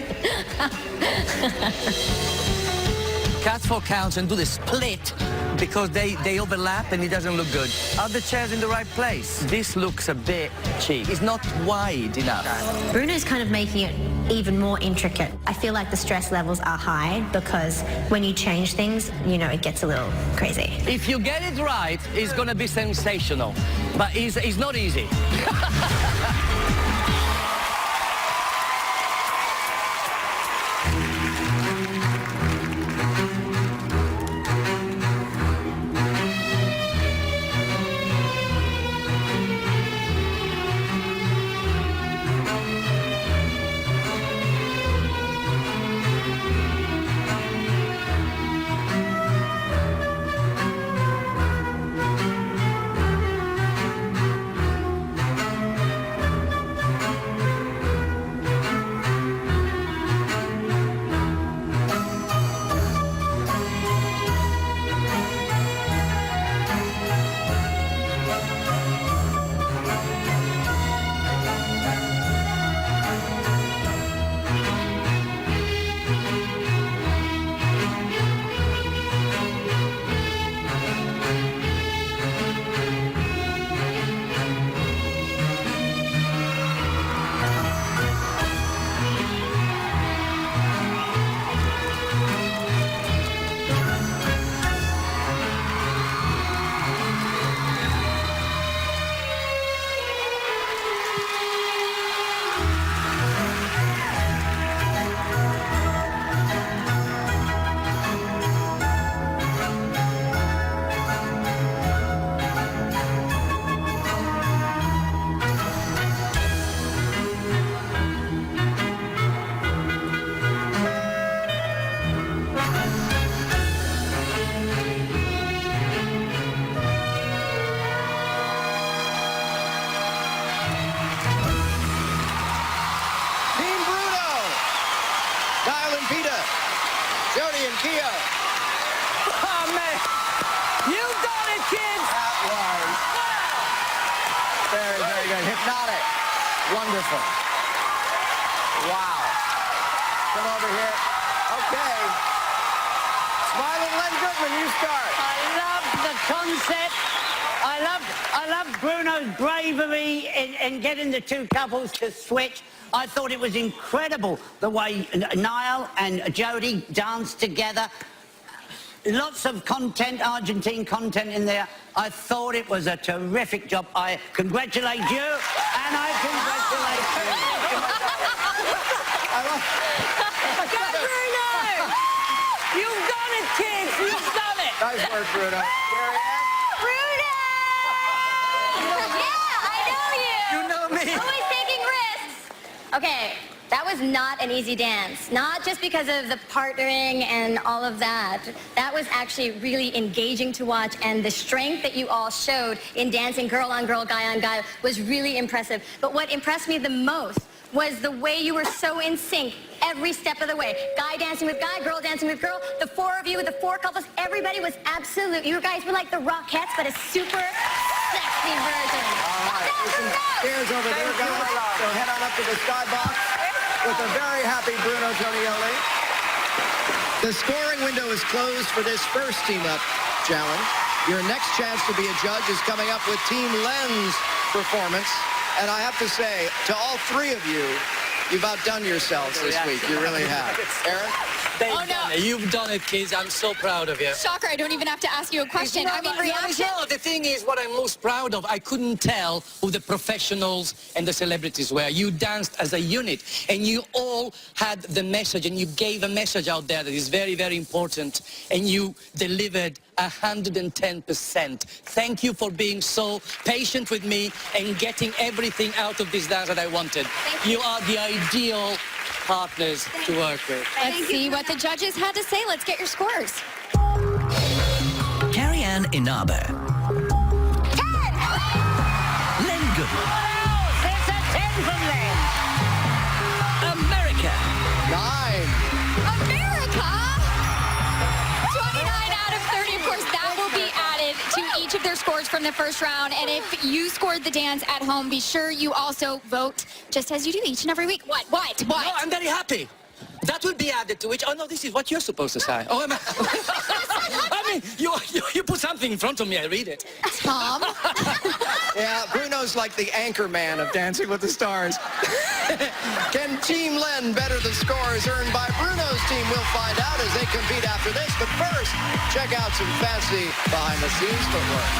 Cats for counts and do the split because they overlap and it doesn't look good. Are the chairs in the right place? This looks a bit cheap. It's not wide enough. Bruno's kind of making it even more intricate. I feel like the stress levels are high because when you change things, you know, it gets a little crazy. If you get it right, it's gonna be sensational. But it's not easy. Jody and Keo. Oh, man. You got it, kids. That was very, very good. Hypnotic. Wonderful. Wow. Come over here. Okay. Smiling Len Goodman, you start. I love the concept. I love Bruno's bravery in getting the two couples to switch. I thought it was incredible the way Niall and Jody danced together. Lots of content, Argentine content in there. I thought it was a terrific job. I congratulate you, and I congratulate you. Go, Bruno! You've done it, kids! You've done it! Nice work, Bruno. Bruno! Okay, that was not an easy dance. Not just because of the partnering and all of that. That was actually really engaging to watch, and the strength that you all showed in dancing girl on girl, guy on guy was really impressive. But what impressed me the most was the way you were so in sync every step of the way. Guy dancing with guy, girl dancing with girl, the four of you, the four couples, everybody was absolute. You guys were like the Rockettes, but a super sexy version. All right, listen, cheers over there, guys. So head on up to the skybox with a very happy Bruno Tonioli. The scoring window is closed for this first team-up challenge. Your next chance to be a judge is coming up with Team Len's performance. And I have to say, to all three of you, you've outdone yourselves this week. You really have. Aaron? Oh, no. You've done it, kids. I'm so proud of you. Shocker, I don't even have to ask you a question. I mean, reaction? No, the thing is, what I'm most proud of, I couldn't tell who the professionals and the celebrities were. You danced as a unit, and you all had the message, and you gave a message out there that is very, very important, and you delivered 110%. Thank you for being so patient with me and getting everything out of this dance that I wanted. You are the ideal partners to work with. Let's see what the judges had to say. Let's get your scores. Carrie-Anne Inaba. 10! Len Goodman. It's a 10 from Len. America. 9. America! 29 out of 30. Of course, that will be added to each of their scores from the first round. And if you scored the dance at home, be sure you also vote just as you do each and every week. What? No, I'm very happy. That will be added to which, oh no, this is what you're supposed to say. Oh, I mean, you put something in front of me, I read it. Tom? Yeah, Bruno's like the anchor man of Dancing with the Stars. Can Team Len better the scores earned by Bruno's team? We'll find out as they compete after this. But first, check out some fancy behind-the-scenes footwork.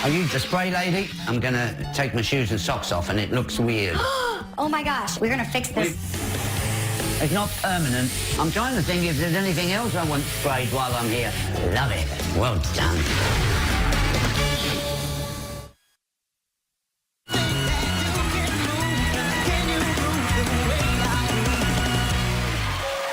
Are you the spray lady? I'm gonna take my shoes and socks off, and it looks weird. Oh my gosh, we're gonna fix this. It's not permanent. I'm trying to think if there's anything else I want sprayed while I'm here. Love it. Well done.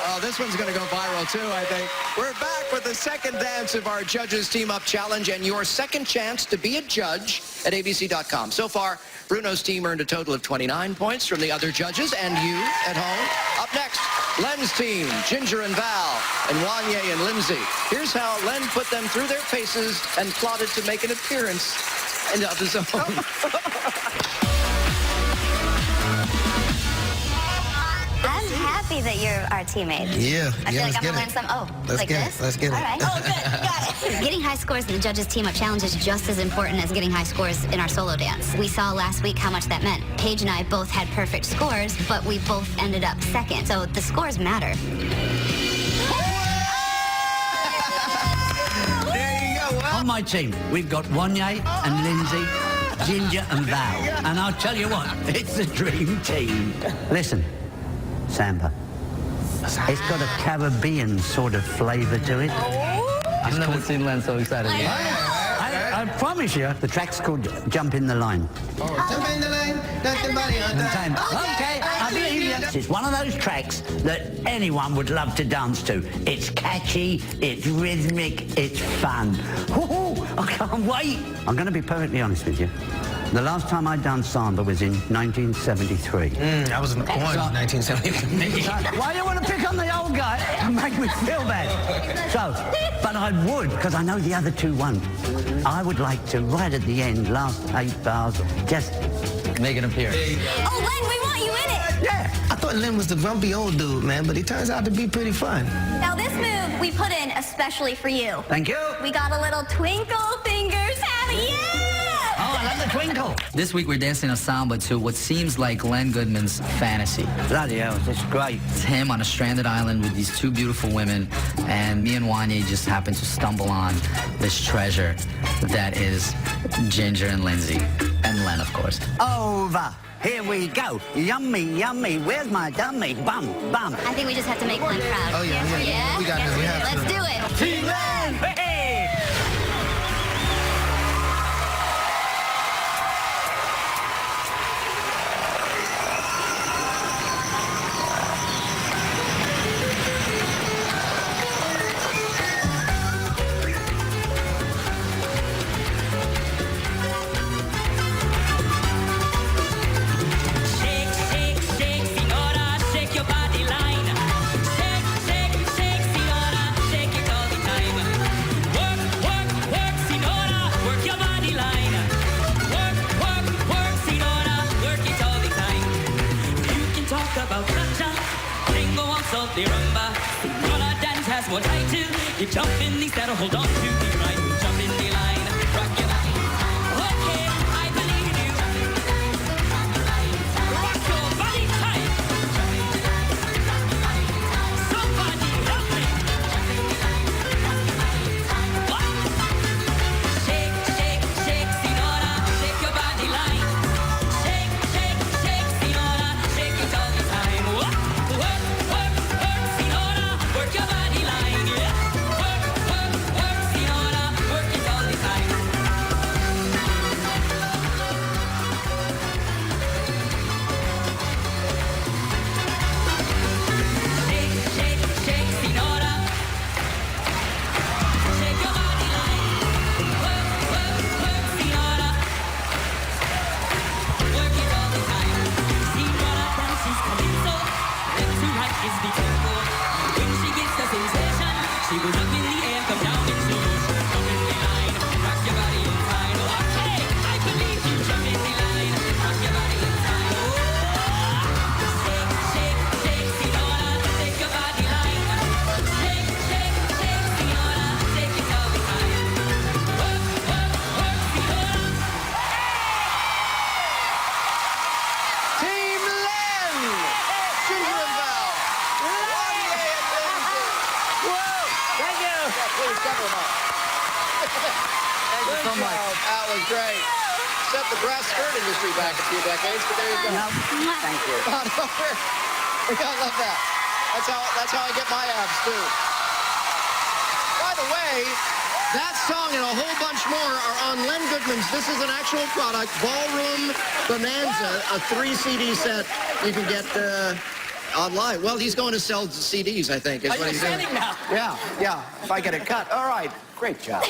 Oh, this one's going to go viral too, I think. We're back with the second dance of our Judges Team Up Challenge and your second chance to be a judge at abc.com. So far, Bruno's team earned a total of 29 points from the other judges and you at home. Up next, Len's team, Ginger and Val, and Wanye and Lindsay. Here's how Len put them through their paces and plotted to make an appearance in the zone. I'm happy that you're our teammate. Yeah, I feel like I'm gonna learn some. Oh, Let's like get this? it. Let's get it. All right. Oh, good. Got it. Getting high scores in the Judges Team Up Challenge is just as important as getting high scores in our solo dance. We saw last week how much that meant. Paige and I both had perfect scores, but we both ended up second. So the scores matter. On my team, we've got Wanye and Lindsay, Ginger and Val. And I'll tell you what, it's the dream team. Listen, Samba. It's got a Caribbean sort of flavour to it. I've never seen Len so excited. I promise you, the track's called Jump in the Line. Jump in the lane, that's the money on time. Okay, I believe you. It's one of those tracks that anyone would love to dance to. It's catchy, it's rhythmic, it's fun. Woo-hoo, I can't wait. I'm going to be perfectly honest with you. The last time I danced samba was in 1973. I was in the corn in 1973. Why do you want to pick on the old guy and make me feel bad? So, but I would, because I know the other two won't. I would like to, right at the end, last 8 bars, just make an appearance. Oh, Len, we want you in it. Yeah. I thought Len was the grumpy old dude, man, but he turns out to be pretty fun. Now, this move we put in especially for you. Thank you. We got a little twinkle fingers. Yeah! Oh, I love the twinkle. This week we're dancing a samba to what seems like Len Goodman's fantasy. Bloody hell, this is great. It's him on a stranded island with these two beautiful women, and me and Wanye just happened to stumble on this treasure that is Ginger and Lindsay, and Len, of course. Over. Here we go. Yummy, yummy. Where's my dummy? Bum, bum. I think we just have to make Len proud. Oh, yeah. Yeah? We got this. We have Let's to. do it. Team Len! Hey! body rumba. Signora dance has more title. You jump in the saddle, hold on to the right. Jump in the line, rock your body. Okay, I believe you. Rock your body tight. Somebody help me. Shake, shake, shake, Signora, shake your body line. Shake, shake, shake, Signora, shake it all the time. Work, work, work, work, Signora, work your body line. Yeah. Work, work, work, Signora, work it all the time. Shake, shake, shake, Signora, shake your body line. Work, work, work, Signora, work it all the time. Signora dances calypso, left to right is the tempo. When she gets the sensation, she goes up in the air, come down in slow motion. Jump in the line, rock your body in time. Okay, I believe you. Jump in the line, rock your body in time. Shake, shake, shake, Signora, shake your body line. Shake, shake, shake, Signora, shake it all the time. Work, work, work, Signora. Team Len! Ginger and Val. Wanye and Lindsay. Whoa! Thank you. Yeah, please cover them up. Thank you so much. That was great. Set the brass skirt industry back a few decades, but there you go. Thank you. I love that. That's how I get my abs too. By the way, that song and a whole bunch more are on Len Goodman's. This is an actual product, Ballroom Bonanza, a 3-CD set you can get online. Well, he's going to sell CDs, I think, is Are what you he's doing. selling now? Yeah, if I get a cut. All right, great job.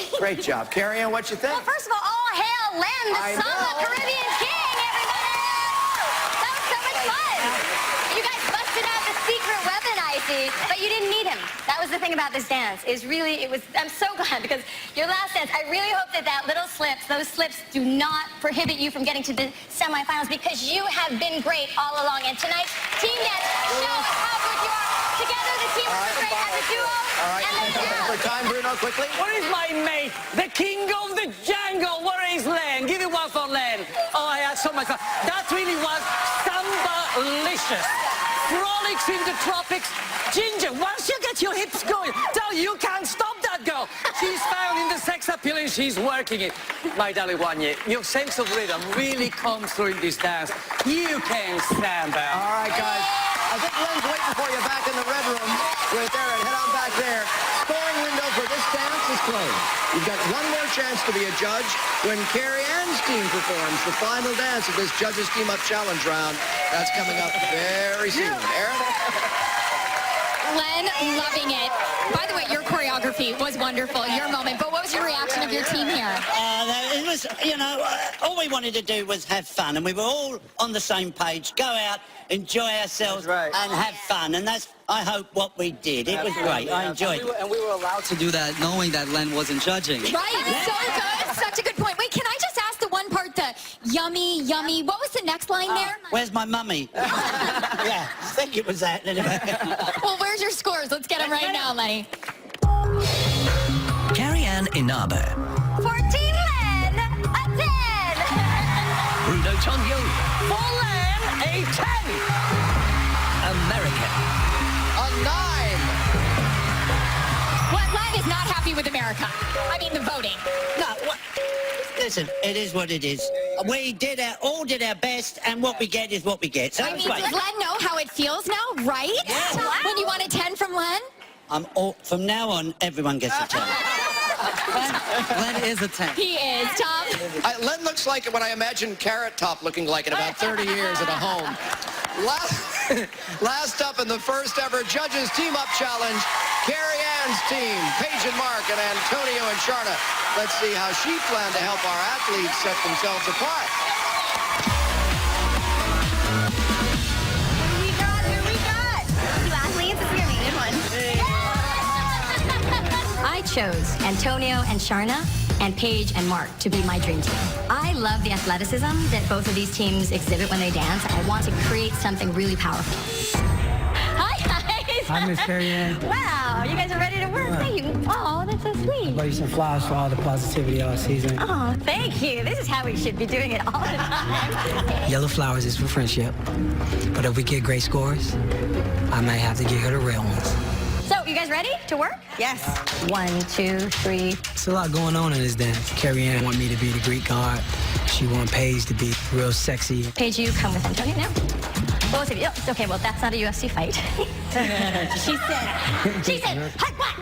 Carrie Ann, what you think? Well, first of all hail Len, the I son of know. the Caribbean King, everybody! That was so much fun. You guys busted out the secret weapon, I see, but you didn't need him. That was the thing about this dance. I'm so glad because your last dance, I really hope that those slips do not prohibit you from getting to the semifinals because you have been great all along. And tonight's team dance shows how good you are. Together, the team was great as a duo. All right, And then for time, Bruno, quickly. Where is my mate, the king of the jungle? Where is Len? Give it one for Len. Oh, I had so much fun. That really was samba-licious. Frolics in the tropics. Ginger, once you get your hips going, you can't stop that girl. She's found in the sex appeal and she's working it. My darling Wanye, your sense of rhythm really comes through in this dance. You can stand out. All right, guys. I think Len's waiting for you back in the red room. Right there, and head on back there. Scoring window for this dance is closed. You've got one more chance to be a judge when Carrie Ann's team performs the final dance of this Judges Team Up Challenge round. That's coming up very soon. Aaron? Len, loving it. By the way, your choreography was wonderful, your moment. But what was your reaction of your team here? It was, all we wanted to do was have fun, and we were all on the same page. Go out, enjoy ourselves, and have fun. And that's, I hope, what we did. It was great. I enjoyed it. And we were allowed to do that knowing that Len wasn't judging. Right, so good. Such a good point. Wait, can I just ask the one part, the yummy, yummy, what was the next line there? Where's my mummy? Yeah, I think it was that. Well, where's your scores? Let's get them right now, Lenny. Carrie Ann Inaba. for Team Len, a 10. Bruno Tonyo. For Len, a 10. American. A 9. Well, Len is not happy with America. I mean, the voting. No, listen, it is what it is. We all did our best, and what we get is what we get. So I mean, does Len know how it feels now, right? Yeah. When you want a 10 from Len? From now on, everyone gets a 10. Len is a 10. He is, Tom. Len looks like what I imagine Carrot Top looking like in about 30 years at a home. Last up in the first ever Judges Team Up Challenge, Carrie Ann's team, Paige and Mark and Antonio and Sharna. Let's see how she planned to help our athletes set themselves apart. Who we got? Two athletes. This is going to be a good one. I chose Antonio and Sharna and Paige and Mark to be my dream team. I love the athleticism that both of these teams exhibit when they dance. I want to create something really powerful. Hi, guys. Hi, Miss Carrie Ann. Wow, you guys are ready to work. Thank you. Oh, that's so sweet. Buy you some flowers for all the positivity all season. Oh, thank you. This is how we should be doing it all the time. Yellow flowers is for friendship. But if we get great scores, I might have to get her the real ones. So, you guys ready to work? Yes. 1, 2, 3. There's a lot going on in this dance. Carrie Ann want me to be the Greek god. She want Paige to be real sexy. Paige, you come with Antonio now. Both of you. Oh, okay, well, that's not a UFC fight. she said, hot what?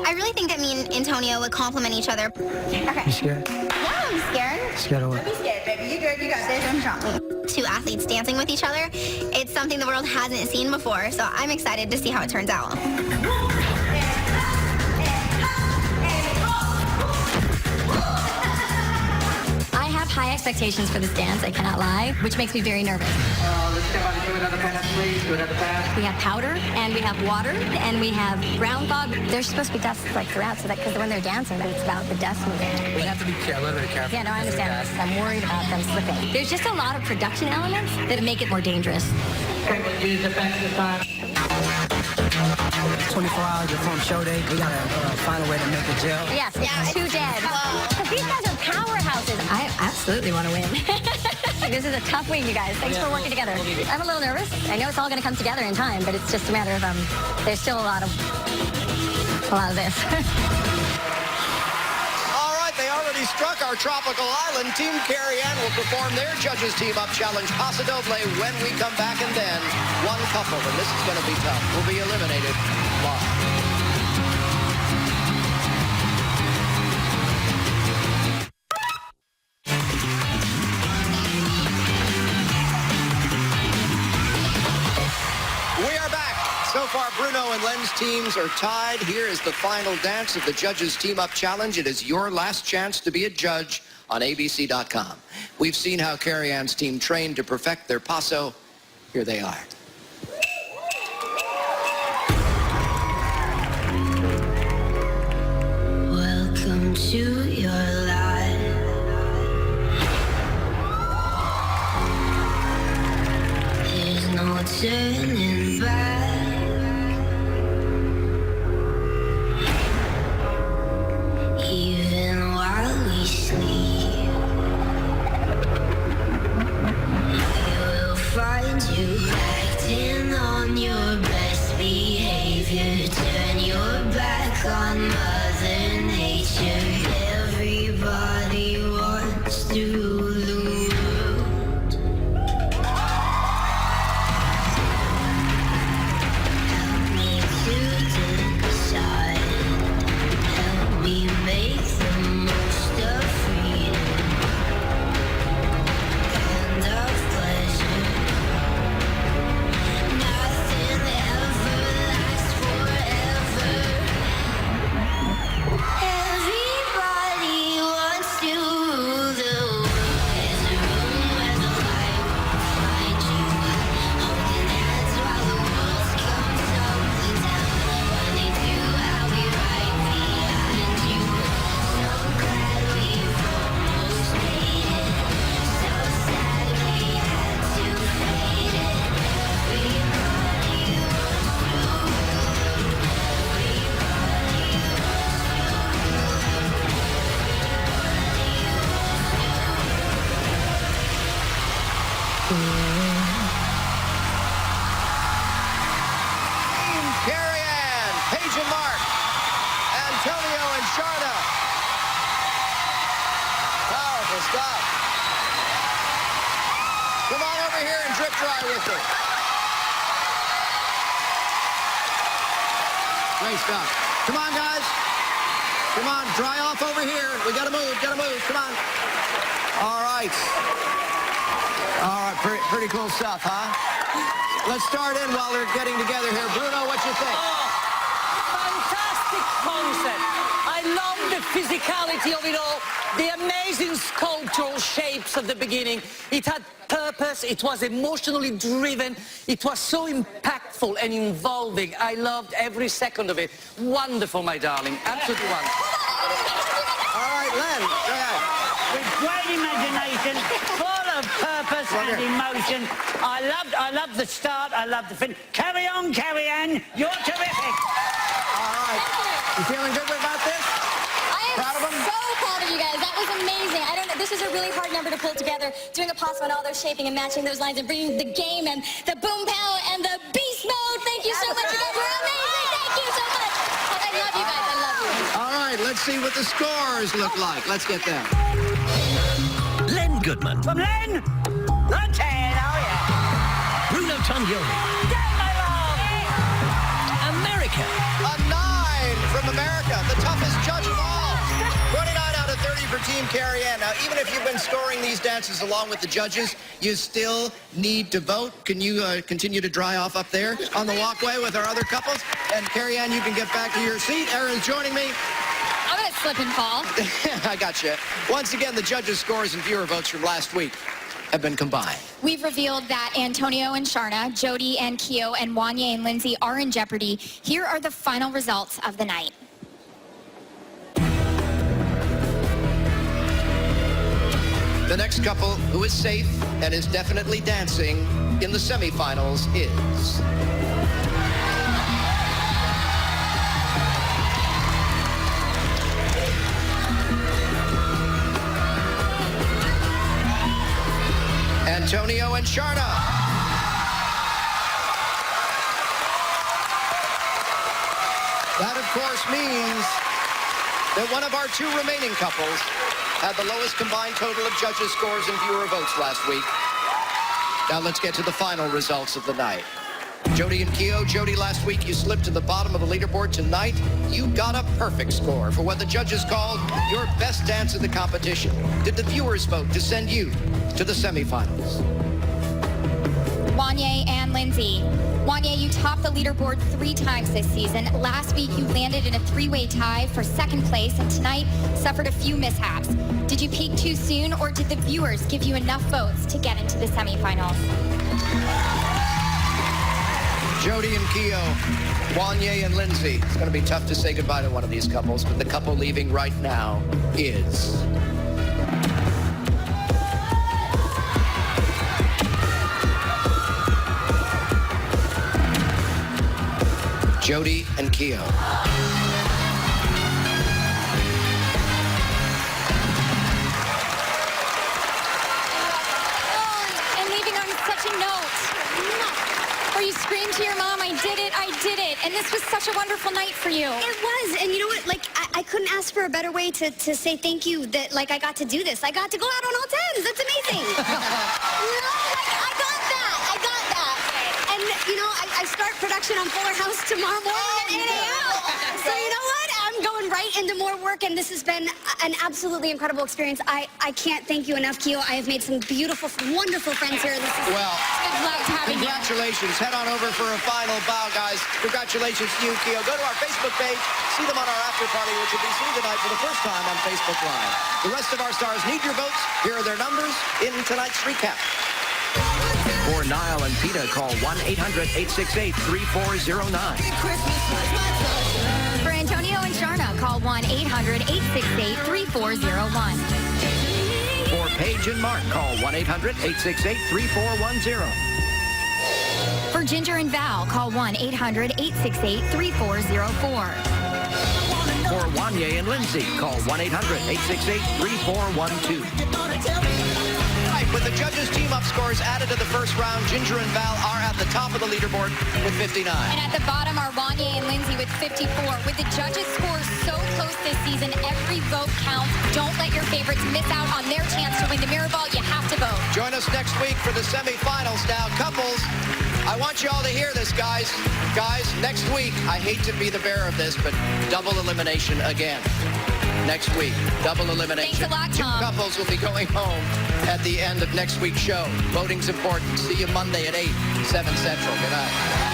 I really think that me and Antonio would complement each other. You scared? Yeah, I'm scared. Scared of what? Don't be scared, baby. You good. You got this. I'm strong. Two athletes dancing with each other. It's something the world hasn't seen before, so I'm excited to see how it turns out. I have high expectations for this dance, I cannot lie, which makes me very nervous. Let's step out and do another pass, please. Do another pass. We have powder, and we have water, and we have ground fog. There's supposed to be dust like throughout, so that because when they're dancing, it's about the dust moving. We have to be a little bit careful. Yeah, no, I understand this. I'm worried about them slipping. There's just a lot of production elements that make it more dangerous. Okay, we'll use the fence this time. 24 hours before show day, we gotta find a way to make it gel. Yes, yeah, 2 dead. But these guys are powerhouses. I absolutely want to win. This is a tough week, you guys. Thanks for working together. I'm a little nervous. I know it's all going to come together in time, but it's just a matter of there's still a lot of this. All right, they already struck our tropical island. Team Carrie Ann will perform their Judges Team Up Challenge Paso Doble when we come back, and then one couple, and this is going to be tough, will be eliminated live. So far, Bruno and Len's teams are tied. Here is the final dance of the Judges Team Up Challenge. It is your last chance to be a judge on ABC.com. We've seen how Carrie Ann's team trained to perfect their paso. Here they are. Welcome to your life. There's no turning back. Even while we sleep, we will find you acting on your best behavior. Turn your back on Mother Nature. Everybody wants to lose. Help me to decide. Help me make the most of freedom and of pleasure. Nothing ever lasts forever. Everybody wants to rule the world. There's a room where the light won't find you. Holding hands while the walls come tumbling down. When they do, I'll be right behind you. So glad we've almost made it. So sad we had to fade it. Everybody wants to rule. Everybody Team Carrie Ann, Paige and Mark, Antonio and Sharna. Powerful stuff. Come on over here and drip dry with me. Great stuff. Come on, guys. Come on, dry off over here. We gotta move, come on. All right. All right, pretty cool stuff, huh? Let's start in while they're getting together here. Bruno, what you think? Fantastic concept. I love the physicality of it all, the amazing sculptural shapes at the beginning. It had purpose, it was emotionally driven, it was so impactful and involving. I loved every second of it. Wonderful, my darling, absolutely wonderful. All right, Len, go ahead. With great imagination, full of purpose and emotion. I loved the start. I loved the finish. Carry on, Carrie Ann. You're terrific. All right. You feeling good about this? I am Proud of 'em? so proud of you guys. That was amazing. I don't know. This was a really hard number to pull together. Doing a possum and all those shaping and matching those lines and bringing the game and the boom pow and the beast mode. Thank you so much. You guys were amazing. Thank you so much. I love you guys. I love you. All right, let's see what the scores look like. Let's get them. Len Goodman. From Len. The 10. Oh, yeah. Bruno Tonioli. America. A 9 from America, the toughest judge of all. 29 out of 30 for Team Carrie Ann. Now, even if you've been scoring these dances along with the judges, you still need to vote. Can you continue to dry off up there on the walkway with our other couples? And Carrie Ann, you can get back to your seat. Erin's joining me. I'm gonna slip and fall. I got you. Once again, the judges' scores and viewer votes from last week have been combined. We've revealed that Antonio and Sharna, Jody and Keo, and Wanye and Lindsay are in jeopardy. Here are the final results of the night. The next couple who is safe and is definitely dancing in the semifinals is... Antonio and Sharna. That, of course, means that one of our two remaining couples had the lowest combined total of judges' scores and viewer votes last week. Now let's get to the final results of the night. Jody and Keo. Jody, last week you slipped to the bottom of the leaderboard. Tonight, you got a perfect score for what the judges called your best dance of the competition. Did the viewers vote to send you to the semifinals? Wanye and Lindsay. Wanye, you topped the leaderboard 3 times this season. Last week, you landed in a 3-way tie for 2nd place, and tonight suffered a few mishaps. Did you peak too soon, or did the viewers give you enough votes to get into the semifinals? Jody and Keo, Wanye and Lindsay. It's going to be tough to say goodbye to one of these couples, but the couple leaving right now is... Jody and Keo. And leaving on such a note. Where you screamed to your mom, I did it, and this was such a wonderful night for you. It was, and you know what? Like, I couldn't ask for a better way to say thank you that, like, I got to do this. I got to go out on all 10s. That's amazing. You know, like, I got that. And, you know, I start production on Fuller House tomorrow morning at 8 a.m. So, you know what? I'm going right into more work, and this has been an absolutely incredible experience. I can't thank you enough, Keo. I have made some beautiful, wonderful friends here. This is Well, Good luck having you. congratulations. Head on over for a final bow, guys. Congratulations to you, Keo. Go to our Facebook page. See them on our after party, which will be seen tonight for the first time on Facebook Live. The rest of our stars need your votes. Here are their numbers in tonight's recap. For Niall and PETA, call 1-800-868-3409. For Antonio and Sharna, call 1-800-868-3401. For Paige and Mark, call 1-800-868-3410. For Ginger and Val, call 1-800-868-3404. For Wanye and Lindsay, call 1-800-868-3412. With the judges' team-up scores added to the first round, Ginger and Val are at the top of the leaderboard with 59. And at the bottom are Wanye and Lindsay with 54. With the judges' scores so close this season, every vote counts. Don't let your favorites miss out on their chance to win the Mirror Ball. You have to vote. Join us next week for the semifinals. Now, couples, I want you all to hear this, guys. Guys, next week, I hate to be the bearer of this, but double elimination again. Next week, double elimination. Thanks a lot, Two Tom. couples will be going home at the end of next week's show. Voting's important. See you Monday at 8, 7 Central. Good night.